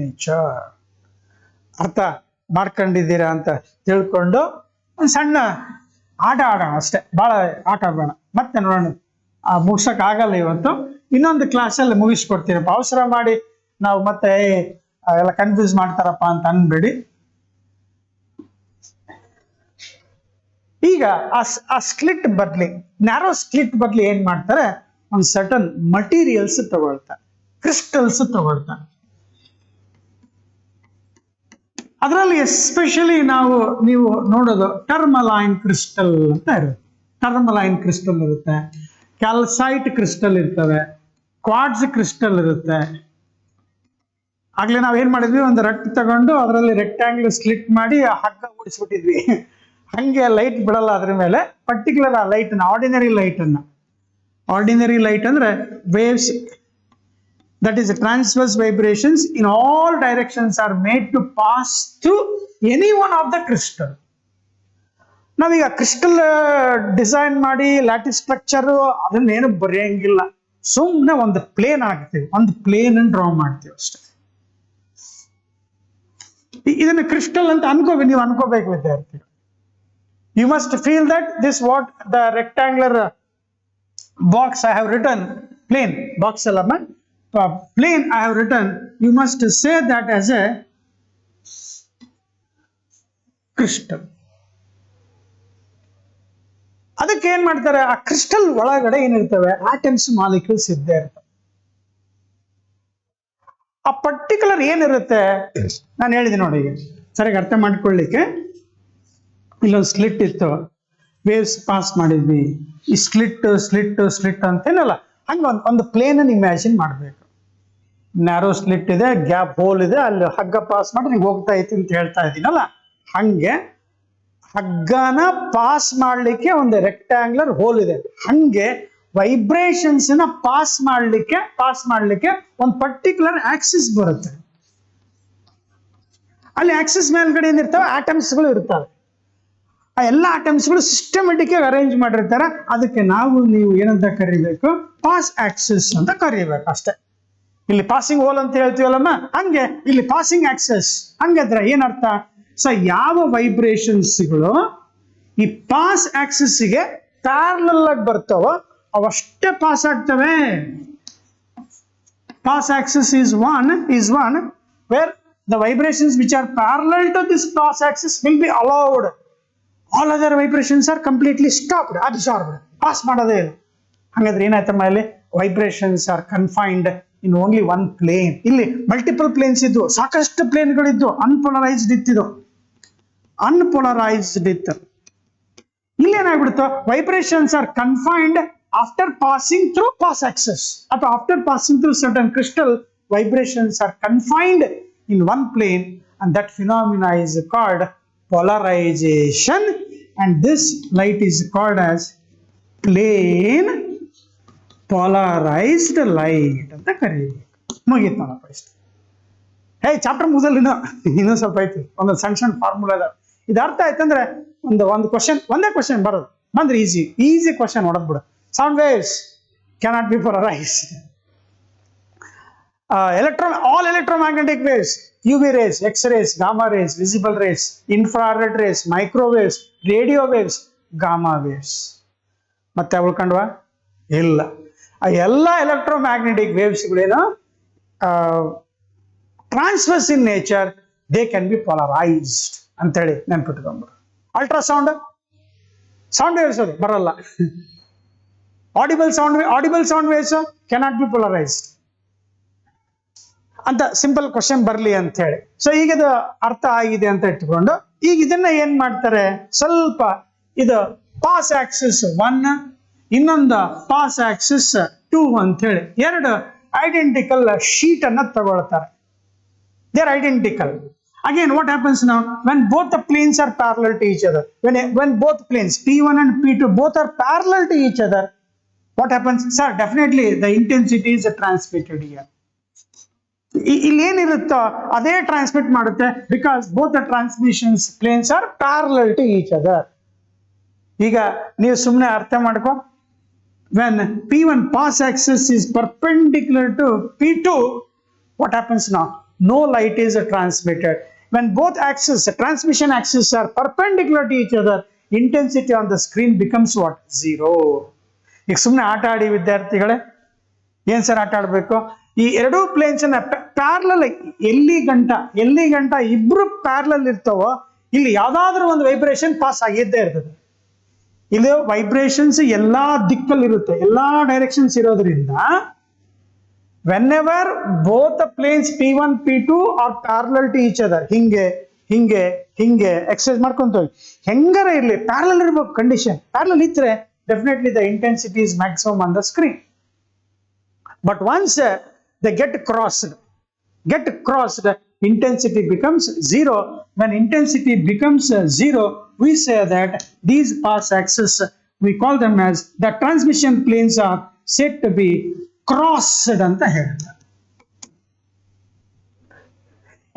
nature. ಅರ್ಥ ಮಾಡ್ಕೊಂಡಿದ್ದೀರಾ ಅಂತ ತಿಳ್ಕೊಂಡು ಒಂದು ಸಣ್ಣ ಆಟ ಆಡೋಣ ಅಷ್ಟೇ, ಭಾಳ ಆಟ ಆಡೋಣ. ಮತ್ತೆ ನೋಡೋಣ, ಮುಗಿಸೋಕೆ ಆಗಲ್ಲ ಇವತ್ತು, ಇನ್ನೊಂದು ಕ್ಲಾಸಲ್ಲಿ ಮುಗಿಸ್ಕೊಡ್ತೀನಪ್ಪ. ಅವಸರ ಮಾಡಿ ನಾವು ಮತ್ತೆ ಎಲ್ಲ ಕನ್ಫ್ಯೂಸ್ ಮಾಡ್ತಾರಪ್ಪ ಅಂತ ಅನ್ಬೇಡಿ. ಈಗ ಆ ಸ್ಲಿಟ್ ಬದ್ಲಿ, ನ್ಯಾರೋ ಸ್ಲಿಟ್ ಬದ್ಲಿ ಏನ್ ಮಾಡ್ತಾರೆ, ಒಂದು ಸರ್ಟನ್ ಮಟೀರಿಯಲ್ಸ್ ತಗೊಳ್ತಾರೆ, ಕ್ರಿಸ್ಟಲ್ಸ್ ತಗೊಳ್ತಾರೆ. ಅದರಲ್ಲಿ ಎಸ್ಪೆಷಲಿ ನೀವು ನೋಡೋದು ಟರ್ಮಲೈನ್ ಕ್ರಿಸ್ಟಲ್ ಅಂತ ಇರುತ್ತೆ. ಟರ್ಮಲೈನ್ ಕ್ರಿಸ್ಟಲ್ ಇರುತ್ತೆ, ಕ್ಯಾಲ್ಸೈಟ್ ಕ್ರಿಸ್ಟಲ್ ಇರ್ತವೆ, ಕ್ವಾರ್ಟ್ಸ್ ಕ್ರಿಸ್ಟಲ್ ಇರುತ್ತೆ. ಆಗ್ಲೇ ನಾವ್ ಏನ್ ಮಾಡಿದ್ವಿ, ಒಂದು ರಟ್ ತಗೊಂಡು ಅದರಲ್ಲಿ ರೆಕ್ಟ್ಯಾಂಗ್ಲ್ ಸ್ಲಿಟ್ ಮಾಡಿ ಹಗ್ಗ ಓಡಿಸ್ಬಿಟ್ಟಿದ್ವಿ. ಹಂಗೆ ಲೈಟ್ ಬಿಡಲ್ಲ ಅದ್ರ ಮೇಲೆ, ಪರ್ಟಿಕ್ಯುಲರ್ ಆ ಲೈಟ್ ಆರ್ಡಿನರಿ ಲೈಟ್ ಅಂದ್ರೆ waves that is transverse vibrations in all directions are made to pass through any one of the crystal. ನಾವೀಗ ಕ್ರಿಸ್ಟಲ್ ಡಿಸೈನ್ ಮಾಡಿ ಲ್ಯಾಟಿಸ್ ಸ್ಟ್ರಕ್ಚರ್ ಅದನ್ನೇನು ಬರೆಯಂಗಿಲ್ಲ, ಸುಮ್ಮನೆ ಒಂದು ಪ್ಲೇನ್ ಹಾಕ್ತೀವಿ, ಒಂದು ಪ್ಲೇನ್ ಅನ್ನು ಡ್ರಾ ಮಾಡ್ತೀವಿ ಅಷ್ಟೇ. ಇದನ್ನ ಕ್ರಿಸ್ಟಲ್ ಅಂತ ನೀವು ಅನ್ಕೋಬೇಕು ವಿದ್ಯಾರ್ಥಿ. You must feel that this what the rectangular box I have return, plane box ಅಲ್ಲಮ್ಮ, plane I have written, you must say that as a crystal. ಅದಕ್ಕೆ ಏನ್ ಮಾಡ್ತಾರೆ, ಆ ಕ್ರಿಸ್ಟಲ್ ಒಳಗಡೆ ಏನಿರ್ತವೆ, ಆಟಮ್ಸ್ ಮಾಲಿಕ್ಯೂಲ್ಸ್ ಇದ್ದೇ ಇರ್ತವೆ. ಆ ಪರ್ಟಿಕ್ಯುಲರ್ ಏನಿರುತ್ತೆ, ನಾನು ಹೇಳಿದೆ ನೋಡಿ, ಈಗ ಸರಿಯಾಗಿ ಅರ್ಥ ಮಾಡ್ಕೊಳ್ಳಿಕ್ಕೆ. ಇಲ್ಲೊಂದು ಸ್ಲಿಟ್ ಇತ್ತು, ವೇವ್ಸ್ ಪಾಸ್ ಮಾಡಿದ್ವಿ, ಈ ಸ್ಲಿಟ್ ಅಂತೇನಲ್ಲ, ಹಂಗೆ ಒಂದು ಪ್ಲೇನ್ ಅನ್ನು ಇಮ್ಯಾಜಿನ್ ಮಾಡಬೇಕು. ನ್ಯಾರೋ ಸ್ಲಿಟ್ ಇದೆ, ಗ್ಯಾಪ್ ಹೋಲ್ ಇದೆ, ಅಲ್ಲಿ ಹಗ್ಗ ಪಾಸ್ ಮಾಡಿ ನೀವು ಹೋಗ್ತಾ ಐತಿ ಅಂತ ಹೇಳ್ತಾ ಇದ್ದೀನಲ್ಲ, ಹಂಗೆ ಹಗ್ಗನ ಪಾಸ್ ಮಾಡ್ಲಿಕ್ಕೆ ಒಂದು ರೆಕ್ಟ್ಯಾಂಗ್ಯುಲರ್ ಹೋಲ್ ಇದೆ. ಹಂಗೆ ವೈಬ್ರೇಷನ್ಸ್ ನ ಪಾಸ್ ಮಾಡ್ಲಿಕ್ಕೆ ಒಂದು ಪರ್ಟಿಕ್ಯುಲರ್ ಆಕ್ಸಿಸ್ ಬರುತ್ತೆ. ಅಲ್ಲಿ ಆಕ್ಸಿಸ್ ಮೇಲ್ಗಡೆ ಏನಿರ್ತವೆ, ಆಟಮ್ಸ್ಗಳು ಇರ್ತವೆ. ಆ ಎಲ್ಲ ಆಟಮ್ಸ್ಗಳು ಸಿಸ್ಟಮೆಟಿಕ್ ಆಗಿ ಅರೇಂಜ್ ಮಾಡಿರ್ತಾರೆ. ಅದಕ್ಕೆ ನೀವು ಏನಂತ ಕರಿಬೇಕು, ಪಾಸ್ ಆಕ್ಸಿಸ್ ಅಂತ ಕರಿಬೇಕು ಅಷ್ಟೇ. ಇಲ್ಲಿ ಪಾಸಿಂಗ್ ಹೋಲ್ ಅಂತ ಹೇಳ್ತೀವಲ್ಲಮ್ಮ, ಹಂಗೆ ಇಲ್ಲಿ ಪಾಸಿಂಗ್ ಆಕ್ಸಿಸ್. ಹಂಗಾದ್ರೆ ಏನರ್ಥ, ಸೊ ಯಾವ ವೈಬ್ರೇಷನ್ಸ್ಗಳು ಈ ಪಾಸ್ ಆಕ್ಸಿಸ್ಗೆ ಪ್ಯಾರಲಲ್ ಆಗಿ ಬರ್ತಾವೋ ಅವಷ್ಟೇ ಪಾಸ್ ಆಗ್ತವೆ. Pass Axis is one where the vibrations which are parallel to this pass axis will be allowed. All other vibrations are completely stopped, absorbed. Pass ಮಾಡೋದೇ ಇಲ್ಲ. ಹಾಗಾದ್ರೆ ಏನಾಯ್ತಮ್ಮ, ಇಲ್ಲಿ vibrations are confined in only one plane. ಇಲ್ಲಿ multiple planes ಇದ್ವು, ಸಾಕಷ್ಟು ಪ್ಲೇನ್ಗಳಿದ್ದು, unpolarized ಇತ್ತು. ಇಲ್ಲಿ ಏನಾಗ್ಬಿಡ್ತು, vibrations are confined after passing through pass axis, ಅಥವಾ after passing through certain crystal, vibrations are confined in one plane, and that phenomena is called polarization, and this light is called as plane polarized light ಅಂತ ಕರೀಬೇಕು. ಮುಗೀತು ನೋಡಪ್ಪ ಇಷ್ಟು. Chapter ಮುಗಿದಲ್ಲ, ಇನ್ನೂ ಸ್ವಲ್ಪ ಐತಿ, ಒಂದು ಸಣ್ಣ ಫಾರ್ಮುಲಾ ಅದ. ಇದು ಅರ್ಥ ಆಯ್ತಂದ್ರೆ ಒಂದೇ ಕ್ವಶನ್ ಬರೋದು ಬಂದ್ರೆ ಈಸಿ ಕ್ವಶನ್ ಹೊಡೆದ್ ಬಿಡು. Sound waves cannot be polarized. All electromagnetic waves, UV rays, X-rays, gamma rays, visible rays, infrared rays, microwaves, radio waves, gamma waves. ಮತ್ತೆ ಉಳ್ಕೊಂಡ್ವಾ? ಇಲ್ಲ. ಆ ಎಲ್ಲ ಎಲೆಕ್ಟ್ರೋಮ್ಯಾಗ್ನೆಟಿಕ್ ವೇವ್ಸ್ಗಳೇನು transverse in nature, they can be polarized ಅಂತೇಳಿ ನೆನ್ಪಿಟ್ಕೊಂಡ್ರು. Ultrasound sound waves ಅದು ಬರಲ್ಲ. Audible sound waves cannot be polarized ಅಂತ ಸಿಂಪಲ್ ಕ್ವಶನ್ ಬರಲಿ ಅಂತ ಹೇಳಿ. ಸೊ ಈಗ ಇದು ಅರ್ಥ ಆಗಿದೆ ಅಂತ ಇಟ್ಕೊಂಡು ಈಗ ಇದನ್ನ ಏನ್ ಮಾಡ್ತಾರೆ, ಸ್ವಲ್ಪ ಇದು ಪಾಸ್ ಆಕ್ಸಿಸ್ 1 ಇನ್ನೊಂದು ಪಾಸ್ ಆಕ್ಸಿಸ್ 2 ಅಂತ ಹೇಳಿ ಎರಡು ಐಡೆಂಟಿಕಲ್ ಶೀಟ್ ಅನ್ನ ತಗೊಳ್ತಾರೆ. They are identical. Again, what happens now when both the planes are parallel to each other? When both planes P1 and P2 both are parallel to each other, what happens? Sir, definitely the intensity is transmitted here. ಇಲ್ಲಿ ಏನಿರುತ್ತೋ ಅದೇ transmit ಮಾಡುತ್ತೆ, because both the transmissions planes are parallel to each other. ಈಗ ನೀವು ಸುಮ್ಮನೆ ಅರ್ಥ ಮಾಡ್ಕೊ, when P1 pass axis is perpendicular to P2, what happens now? No light is transmitted. When both axes, transmission axes are perpendicular to each other, intensity on the screen becomes what? 0. ಈಗ ಸುಮ್ಮನೆ ಆಟ ಆಡಿ ವಿದ್ಯಾರ್ಥಿಗಳೇ, ಏನ್ sir ಆಟ ಆಡ್ಬೇಕು? ಈ ಎರಡೂ ಪ್ಲೇನ್ಸ್ ಪ್ಯಾರಲಲ್ ಎಲ್ಲಿ ಗಂಟ ಇಬ್ರು ಪ್ಯಾರಲಲ್ ಇರ್ತಾವೋ ಇಲ್ಲಿ ಯಾವ್ದಾದ್ರೂ ಒಂದು ವೈಬ್ರೇಷನ್ ಪಾಸ್ ಆಗಿದ್ದೇ ಇರ್ತದೆ. ಇಲ್ಲಿ ವೈಬ್ರೇಷನ್ಸ್ ಎಲ್ಲಾ ದಿಕ್ಕಲ್ಲಿ ಇರುತ್ತೆ, ಎಲ್ಲಾ ಡೈರೆಕ್ಷನ್ಸ್ ಇರೋದ್ರಿಂದ whenever both the planes P1 P2 are parallel to each other, ಹಿಂಗೆ ಎಕ್ಸರ್ಸೈಸ್ ಮಾಡ್ಕೊಂತ ಹೋಗಿ ಹೆಂಗಾರ ಇರ್ಲಿ ಪ್ಯಾರಲಲ್ ಇರ್ಬೇಕು. ಕಂಡೀಷನ್ ಪ್ಯಾರಲಲ್ ಇದ್ರೆ definitely the intensity is maximum on the screen. But once they get crossed, intensity becomes 0. When intensity becomes 0, we say that these pass axes, we call them as the transmission planes are said to be crossed ಅಂತ ಹೇಳ್ತಾರೆ.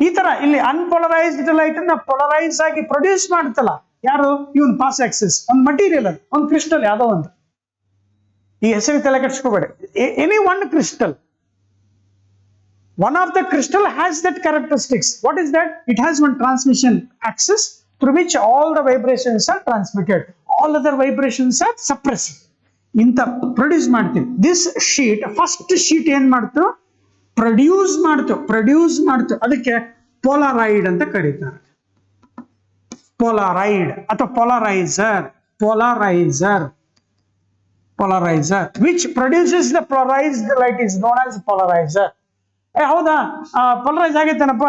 ಈ ತರ ಇಲ್ಲಿ unpolarized light ಅನ್ನ polarize ಆಗಿ produce ಮಾಡ್ತಲ್ಲ ಯಾರು? ಇವನ್ ಪಾಸ್ ಆಕ್ಸಿಸ್, ಒಂದು ಮಟೀರಿಯಲ್, ಅದು ಒಂದು ಕ್ರಿಸ್ಟಲ್, ಯಾವ್ದೋ ಒಂದು, ಈ ಹೆಸರು ತಲೆ ಕೆಡಿಸ್ಕೋಬೇಡಿ, any one crystal. One of the crystal has that characteristics. What is that? It has one transmission axis through which all the vibrations are transmitted. All other vibrations are suppressed. ಇಂತ produce ಮಾಡ್ತೀವಿ. This sheet, first sheet ಏನ್ ಮಾಡ್ತು? Produce ಮಾಡ್ತು. ಅದಕ್ಕೆ ಪೋಲಾರೈಡ್ ಅಂತ ಕರೀತಾರೆ. ಪೋಲಾರೈಡ್ ಅಥವಾ polarizer, which produces the polarized light is known as polarizer. ಹೌದಾ, ಪೊಲರೈಸ್ ಆಗೈತೇನಪ್ಪ,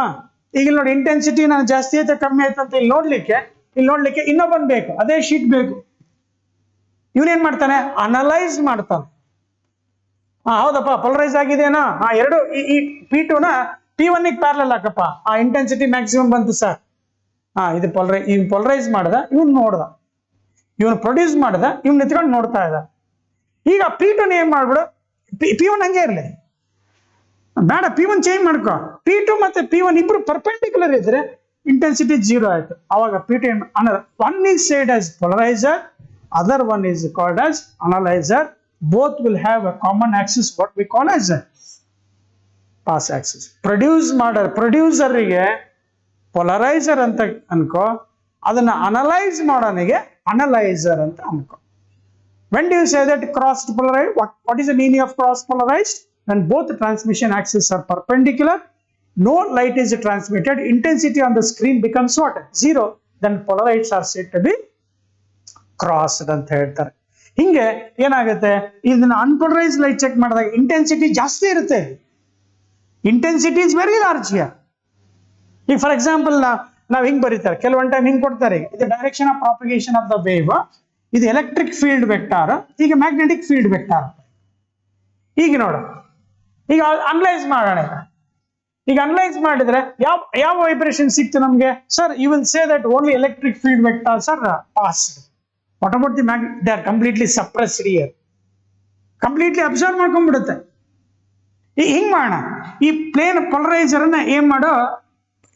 ಈಗ ನೋಡಿ ಇಂಟೆನ್ಸಿಟಿ ನಾನು ಜಾಸ್ತಿ ಆಯ್ತಾ ಕಮ್ಮಿ ಆಯ್ತು ಅಂತ ಇಲ್ಲಿ ನೋಡ್ಲಿಕ್ಕೆ ಇನ್ನೊಬ್ಬನ್ ಬೇಕು, ಅದೇ ಶೀಟ್ ಬೇಕು. ಇವನೇನ್ ಮಾಡ್ತಾನೆ? ಅನಲೈಸ್ ಮಾಡ್ತಾನೆ. ಹೌದಪ್ಪ ಪೊಲರೈಸ್ ಆಗಿದೆನಾ, ಎರಡು ಈ P2 ನ P1 ಗೆ ಪ್ಯಾರಲಲ್ ಹಾಕಪ್ಪ, ಆ ಇಂಟೆನ್ಸಿಟಿ ಮ್ಯಾಕ್ಸಿಮಮ್ ಬಂತು ಸರ್. ಇದು ಪೊಲರೈಸ್ ಮಾಡ್ದ, ಇವನ್ ನೋಡ್ದ, ಇವನು ಪ್ರೊಡ್ಯೂಸ್ ಮಾಡ್ದ, ಇವ್ನ ನಿಂತ್ಕೊಂಡು ನೋಡ್ತಾ ಇದ್ದ. ಈಗ P2 ಏನ್ ಮಾಡ್ಬಿಡು, P1 ಹಂಗೆ ಇರ್ಲಿ, ಬೇಡ P1 ಚೇಂಜ್ ಮಾಡ್ಕೊ. P2 ಮತ್ತೆ P1 ಇಬ್ರು ಪರ್ಪೆಂಡಿಕ್ಯುಲರ್ ಇದ್ರೆ ಇಂಟೆನ್ಸಿಟಿ 0 ಆಯ್ತು. ಅವಾಗ P2 one is said as polarizer, other one is called as analyzer. Both will have a common axis, what we call as a pass axis. ಪ್ರೊಡ್ಯೂಸರ್ಗೆ polarizer ಅಂತ ಅನ್ಕೋ, ಅದನ್ನ ಅನಲೈಸ್ ಮಾಡೋನಿಗೆ ಅನಲೈಸರ್ ಅಂತ ಅನ್ಕೋ. When do you say that crossed polarized? What is the meaning of cross polarized? When both transmission axes are perpendicular, no light is transmitted, intensity on the screen becomes what? 0. Then polarites are said to be crossed ಅಂತ ಹೇಳ್ತಾರೆ. ಹಿಂಗೆ ಏನಾಗುತ್ತೆ, ಇದನ್ನ unpolarised light check ಮಾಡಿದಾಗ intensity ಜಾಸ್ತಿ ಇರುತ್ತೆ. Intensity is very large here. ಈಗ for example ನಾವು ಹಿಂಗ್ ಬರೀತಾರೆ, ಕೆಲವೊಂದು ಟೈಮ್ ಹಿಂಗ್ ಕೊಡ್ತಾರೆ, ಇದು direction of propagation of the wave, ಇದು ಎಲೆಕ್ಟ್ರಿಕ್ ಫೀಲ್ಡ್ ವೆಕ್ಟಾರ್, ಈಗ ಮ್ಯಾಗ್ನೆಟಿಕ್ ಫೀಲ್ಡ್ ವೆಕ್ಟಾರ್. ಈಗ ನೋಡು, ಈಗ ಅನಲೈಸ್ ಮಾಡೋಣ. ಈಗ ಅನಲೈಸ್ ಮಾಡಿದ್ರೆ ಯಾವ ವೈಬ್ರೇಷನ್ ಸಿಕ್ತು ನಮ್ಗೆ? Sir, you will say that only electric field vectors are passed. What about the magnet? They are completely suppressed here. Completely absorb ಮಾಡ್ಕೊಂಡ್ಬಿಡುತ್ತೆ. ಹಿಂಗ್ ಮಾಡೋಣ, ಈ ಪ್ಲೇನ್ ಪೊಲರೈಸರ್ ಅನ್ನ ಏನ್ ಮಾಡೋ,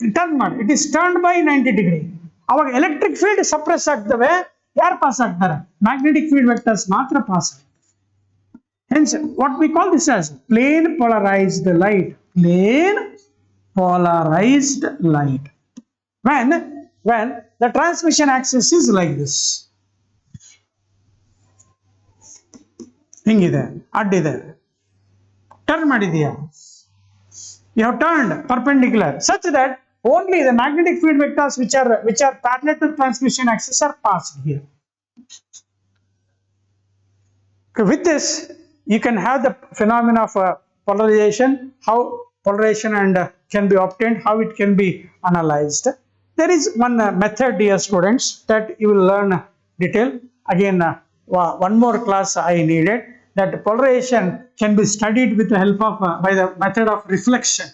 ಟರ್ನ್ ಮಾಡಿ. It is turned by 90 degree. ಅವಾಗ ಎಲೆಕ್ಟ್ರಿಕ್ ಫೀಲ್ಡ್ ಸಪ್ರೆಸ್ ಆಗ್ತವೆ, ಯಾರು ಪಾಸ್ ಆಗ್ತಾರೆ? ಮ್ಯಾಗ್ನೆಟಿಕ್ ಫೀಲ್ಡ್ ವೆಕ್ಟರ್ಸ್ ಮಾತ್ರ ಪಾಸ್ ಆಗ್ತವೆ. Hence, what we call this as plane polarized light. Plane polarized light. When the transmission axis is like this. ಹಿಂಗಿದೆ, ಅಡ್ಡಿದೆ, turn ಮಾಡಿದೀಯಾ, you have turned perpendicular such that only the magnetic field vectors which are parallel to transmission axis are passed here. Okay, with this, you can have the phenomena of polarization, how polarization and can be obtained, how it can be analyzed. There is one method, dear students, that you will learn detail. Again, one more class I needed, that polarization can be studied with the help of by the method of reflection.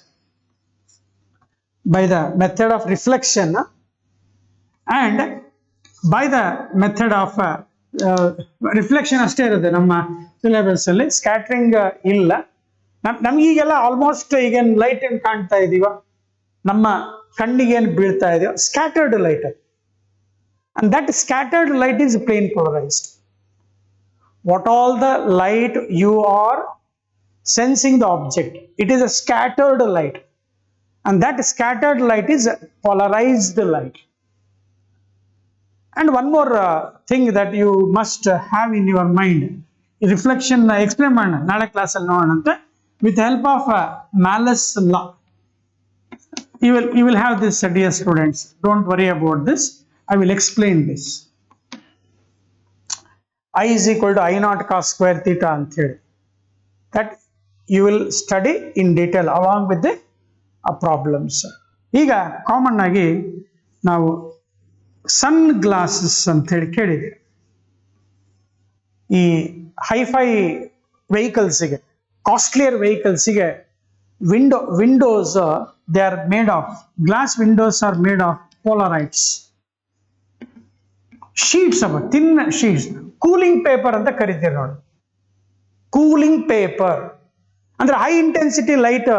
By the method of reflection and by the method of reflection ಅಷ್ಟೇ ಇರುತ್ತೆ ನಮ್ಮ syllabus ಅಲ್ಲಿ, scattering ಇಲ್ಲ. ನಮ್ಗೀಗೆಲ್ಲ almost ಈಗ light ಏನ್ ಕಾಣ್ತಾ ಇದೀವ, ನಮ್ಮ ಕಣ್ಣಿಗೆ ಏನ್ ಬೀಳ್ತಾ ಇದೆಯೋ scattered light, and that scattered light is plane polarised. What all the light you are sensing the object, it is a scattered light, and that scattered light is polarized light. And one more thing that you must have in your mind, reflection explain ಮಾಡೋಣ ನಾಳೆ class ಅಲ್ಲಿ ನೋಡೋಣಂತೆ, with the help of Malus law. You will have this, dear students, don't worry about this, I will explain this. I is equal to I naught cos square theta ಅಂತ ಹೇಳಿ, that you will study in detail along with the problems. ಈಗ common ಆಗಿ ನಾವು sun glasses ಅಂತ ಹೇಳಿ ಕೇಳಿದೆ. ಈ hi fi ವೆಹಿಕಲ್ಸ್ಗೆ, ಕಾಸ್ಟ್ಲಿಯರ್ ವೆಹಿಕಲ್ಸ್ಗೆ windows they are made of glass, windows are made of polaroid sheets, ಅವ ಥಿನ್ ಶೀಟ್ಸ್, ಕೂಲಿಂಗ್ ಪೇಪರ್ ಅಂತ ಕರಿತೀರಿ ನೋಡಿ. ಕೂಲಿಂಗ್ ಪೇಪರ್ ಅಂದ್ರೆ high intensity light,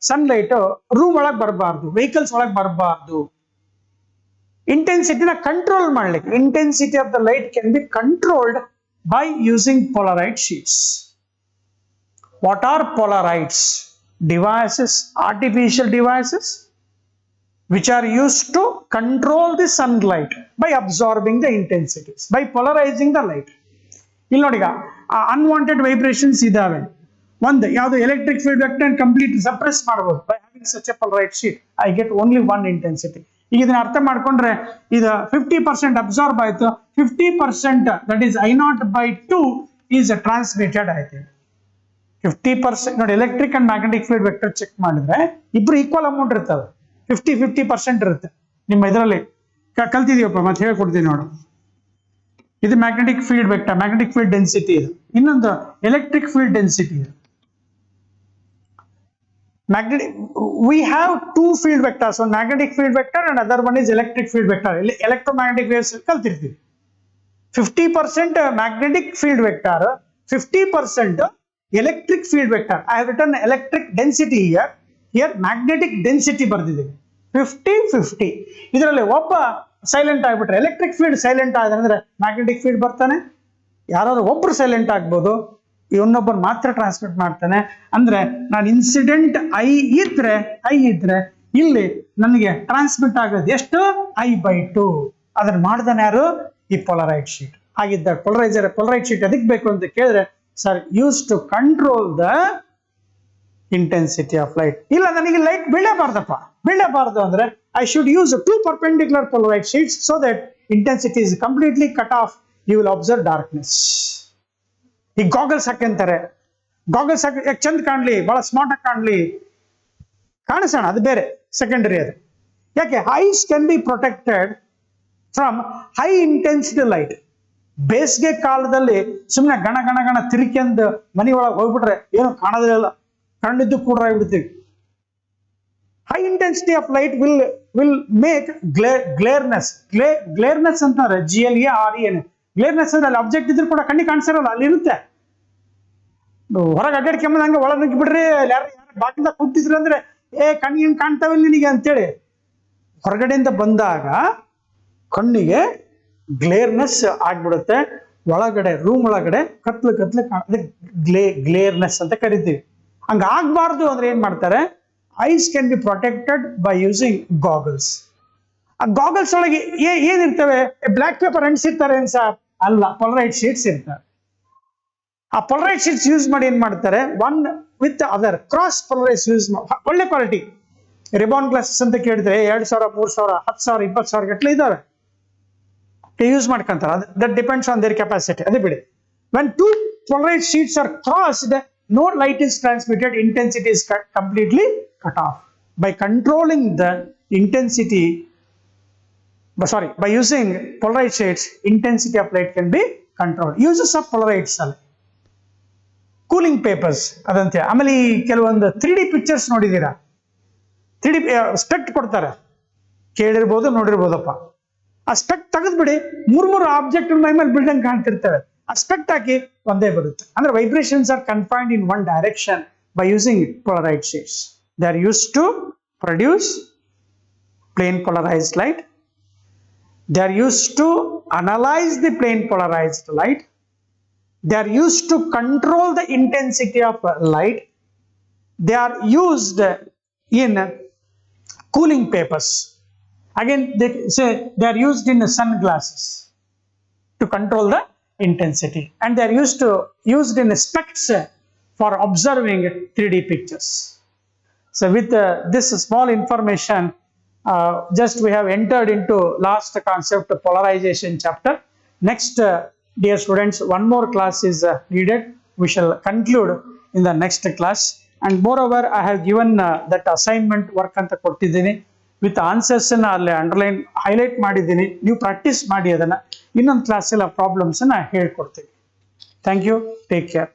sun light room ಒಳಗೆ ಬರಬಾರ್ದು, ವೆಹಿಕಲ್ಸ್ ಒಳಗೆ ಬರಬಾರ್ದು. ಇಂಟೆನ್ಸಿಟಿನ ಕಂಟ್ರೋಲ್ ಮಾಡ್ಲಿಕ್ಕೆ, intensity of the light can be controlled by using polarized sheets. What are polarized devices? Artificial devices which are used to control the sunlight by absorbing the intensities, by polarizing the light. ಇಲ್ಲಿ ನೋಡಿ, unwanted vibrations ಇದಾವೆ. ಒಂದು ಯಾವುದು electric field vector complete suppress ಮಾಡಬಹುದು by having such a polarized sheet. I get only one intensity. ಈಗ ಇದನ್ನ ಅರ್ಥ ಮಾಡ್ಕೊಂಡ್ರೆ, ಇದು 50% ಅಬ್ಸಾರ್ಬ್ ಆಯ್ತು, 50% that is I0/2 is transmitted ಆಯ್ತು. 50% ನೋಡಿ, electric and magnetic field vector check ಮಾಡಿದ್ರೆ ಇಬ್ರು ಈಕ್ವಲ್ ಅಮೌಂಟ್ ಇರ್ತವೆ, 50% ಇರುತ್ತೆ. ನಿಮ್ಮ ಇದರಲ್ಲಿ ಕಲ್ತಿದೀವಪ್ಪ, ಮತ್ತೆ ಹೇಳ್ಕೊಡ್ತೀನಿ ನೋಡು. ಇದು magnetic field vector, magnetic field density ಇದು. ಇನ್ನೊಂದು ಎಲೆಕ್ಟ್ರಿಕ್ ಫೀಲ್ಡ್ ಡೆನ್ಸಿಟಿ ಇದು. We have two field vectors, one magnetic field vector and other one is electric field vector. Electromagnetic waves ಕಲ್ತಿರ್ತೀವಿ. 50% magnetic field vector, 50% electric field vector. I have written electric density here, here magnetic density ಬರ್ದಿದ್ದೀವಿ. 50-50. ಇದರಲ್ಲಿ ಒಬ್ಬ silent ಆಗ್ಬಿಟ್ರೆ, electric field silent ಆದ್ರೆ ಅಂದ್ರೆ magnetic field ಬರ್ತಾನೆ. ಯಾರಾದ್ರೂ ಒಬ್ರು silent ಆಗ್ಬೋದು, ಇನ್ನೊಬ್ಬರು ಮಾತ್ರ ಟ್ರಾನ್ಸ್ಮಿಟ್ ಮಾಡ್ತಾನೆ. ಅಂದ್ರೆ ನಾನು ಇನ್ಸಿಡೆಂಟ್ ಐ ಇದ್ರೆ ಇಲ್ಲಿ ನನಗೆ ಟ್ರಾನ್ಸ್ಮಿಟ್ ಆಗೋದು ಎಷ್ಟು? I/2. ಅದನ್ನ ಮಾಡ್ದಾನೆ ಯಾರು? ಈ ಪೋಲರೈಡ್ ಶೀಟ್. ಹಾಗಿದ್ದ ಪೋಲರೈಡ್ ಶೀಟ್ ಅದಕ್ಕೆ ಬೇಕು ಅಂತ ಕೇಳಿದ್ರೆ, sir use to control the intensity of light. ಇಲ್ಲ ನನಗೆ ಲೈಟ್ ಬೀಳಬಾರ್ದು ಅಂದ್ರೆ I should use 2 perpendicular polarized sheets so that intensity is completely cut off. You will observe darkness. ಈ ಗಾಗಲ್ಸ್ ಹಾಕಂತಾರೆ, ಗಾಗಲ್ಸ್ ಹಾಕಿ ಚಂದ ಕಾಣ್ಲಿ, ಬಹಳ ಸ್ಮಾರ್ಟ್ ಆಗಿ ಕಾಣಿಸೋಣ, ಅದು ಬೇರೆ, ಸೆಕೆಂಡರಿ ಅದು. ಯಾಕೆ? Ice can be protected from high intensity light. ಬೇಸಿಗೆ ಕಾಲದಲ್ಲಿ ಸುಮ್ಮನೆ ಗಣ ತಿರ್ಕೊಂಡು ಮನಿ ಒಳಗೆ ಹೋಗ್ಬಿಟ್ರೆ ಏನು ಕಾಣೋದಿಲ್ಲ, ಕಣ್ಣಿದ್ದು ಕೂಡ ಆಗ್ಬಿಡ್ತೀವಿ. High intensity of light will make glareness ಅಂತಾರೆ, GLAREN. ಗ್ಲೇರ್ನೆಸ್ ಅಂದ್ರೆ ಅಲ್ಲಿ ಆಬ್ಜೆಕ್ಟ್ ಇದ್ರು ಕೂಡ ಕಣ್ಣಿಗೆ ಕಾಣಿಸಿರಲ್ಲ, ಅಲ್ಲಿ ಇರುತ್ತೆ. ಹೊರಗೆ ಅಡ್ಡಾಡ್ಕೊಂಬಂದಂಗೆ ಒಳಗೆ ನುಗ್ಗಿಬಿಡ್ರಿ, ಯಾರು ಬಾಗಿಲ್ದಾಗ ಕೂತಿದ್ರು ಅಂದ್ರೆ ಕಣ್ಣಿಗೆ ಕಾಣ್ತಾವಿಲ್ಲ ನಿನಗೆ ಅಂತೇಳಿ ಹೊರಗಡೆಯಿಂದ ಬಂದಾಗ ಕಣ್ಣಿಗೆ ಗ್ಲೇರ್ನೆಸ್ ಆಗ್ಬಿಡುತ್ತೆ. ಒಳಗಡೆ ರೂಮ್ ಒಳಗಡೆ ಕತ್ಲು ಗ್ಲೇರ್ನೆಸ್ ಅಂತ ಕರಿತೀವಿ. ಹಂಗ ಆಗ್ಬಾರ್ದು ಅಂದ್ರೆ ಏನ್ ಮಾಡ್ತಾರೆ? Ice can be protected by using goggles. ಆ ಗಾಗಲ್ಸ್ ಒಳಗೆ ಏನಿರ್ತವೆ? Block paper ಅಂಟಿಸಿರ್ತಾರೆ ಅನ್ಸ? ಅಲ್ಲ, ಪೋಲರೈಡ್ ಶೀಟ್ಸ್ ಇರ್ತಾರೆ. ಆ ಪೋಲರೈಡ್ ಶೀಟ್ಸ್ ಯೂಸ್ ಮಾಡಿ ಏನ್ ಮಾಡ್ತಾರೆ? One with other cross polarise use, ಒಳ್ಳೆ ಕ್ವಾಲಿಟಿ ರಿಬಾನ್ ಗ್ಲಾಸಸ್ ಅಂತ ಕೇಳಿದ್ರೆ 2,000, 3,000, 10,000, 20,000 ಗಟ್ಟಲೆ ಇದಾವೆ, ಯೂಸ್ ಮಾಡ್ಕೊಂತಾರೆ. That depends on there capacity. ಅದೇ ಬಿಡಿ. When two polarized sheets are crossed, no light is transmitted, intensity is completely cut off. By controlling the intensity, by using polarized shades, intensity of light can be controlled. Uses of polarized ಅಲ್ಲಿ cooling papers ಅದಂತೆ. ಆಮೇಲೆ ಈ ಕೆಲವೊಂದು 3D pictures ನೋಡಿದ್ದೀರಾ? 3D specs ಕೊಡ್ತಾರೆ, ಕೇಳಿರ್ಬೋದು, ನೋಡಿರ್ಬೋದಪ್ಪ. ಆ specs ತೆಗೆದ್ಬಿಡಿ, 3 object ಮೈ ಮೇಲೆ building ಕಾಣ್ತಿರ್ತವೆ. ಆ ಸ್ಪೆಕ್ಟ್ ಹಾಕಿ ಒಂದೇ ಬರುತ್ತೆ. ಅಂದ್ರೆ vibrations are confined in one direction by using polarized shades. They are used to produce plane polarized light. They are used to analyze the plane polarized light. They are used to control the intensity of light. They are used in cooling papers. Again, they say they are used in sunglasses to control the intensity, and they are used in specs for observing 3D pictures. So with this small information, just we have entered into last concept polarization chapter. Next, dear students, one more class is needed. We shall conclude in the next class. And moreover, I have given that assignment work anta kottidini with answers na alle underline highlight ಮಾಡಿದ್ದೀನಿ. ನೀವು practice ಮಾಡಿ ಅದನ್ನ. ಇನ್ನೊಂದು ಕ್ಲಾಸಲ್ಲಿ ಆ problems ನ ಹೇಳ್ಕೊಡ್ತೀನಿ. Thank you. Take care.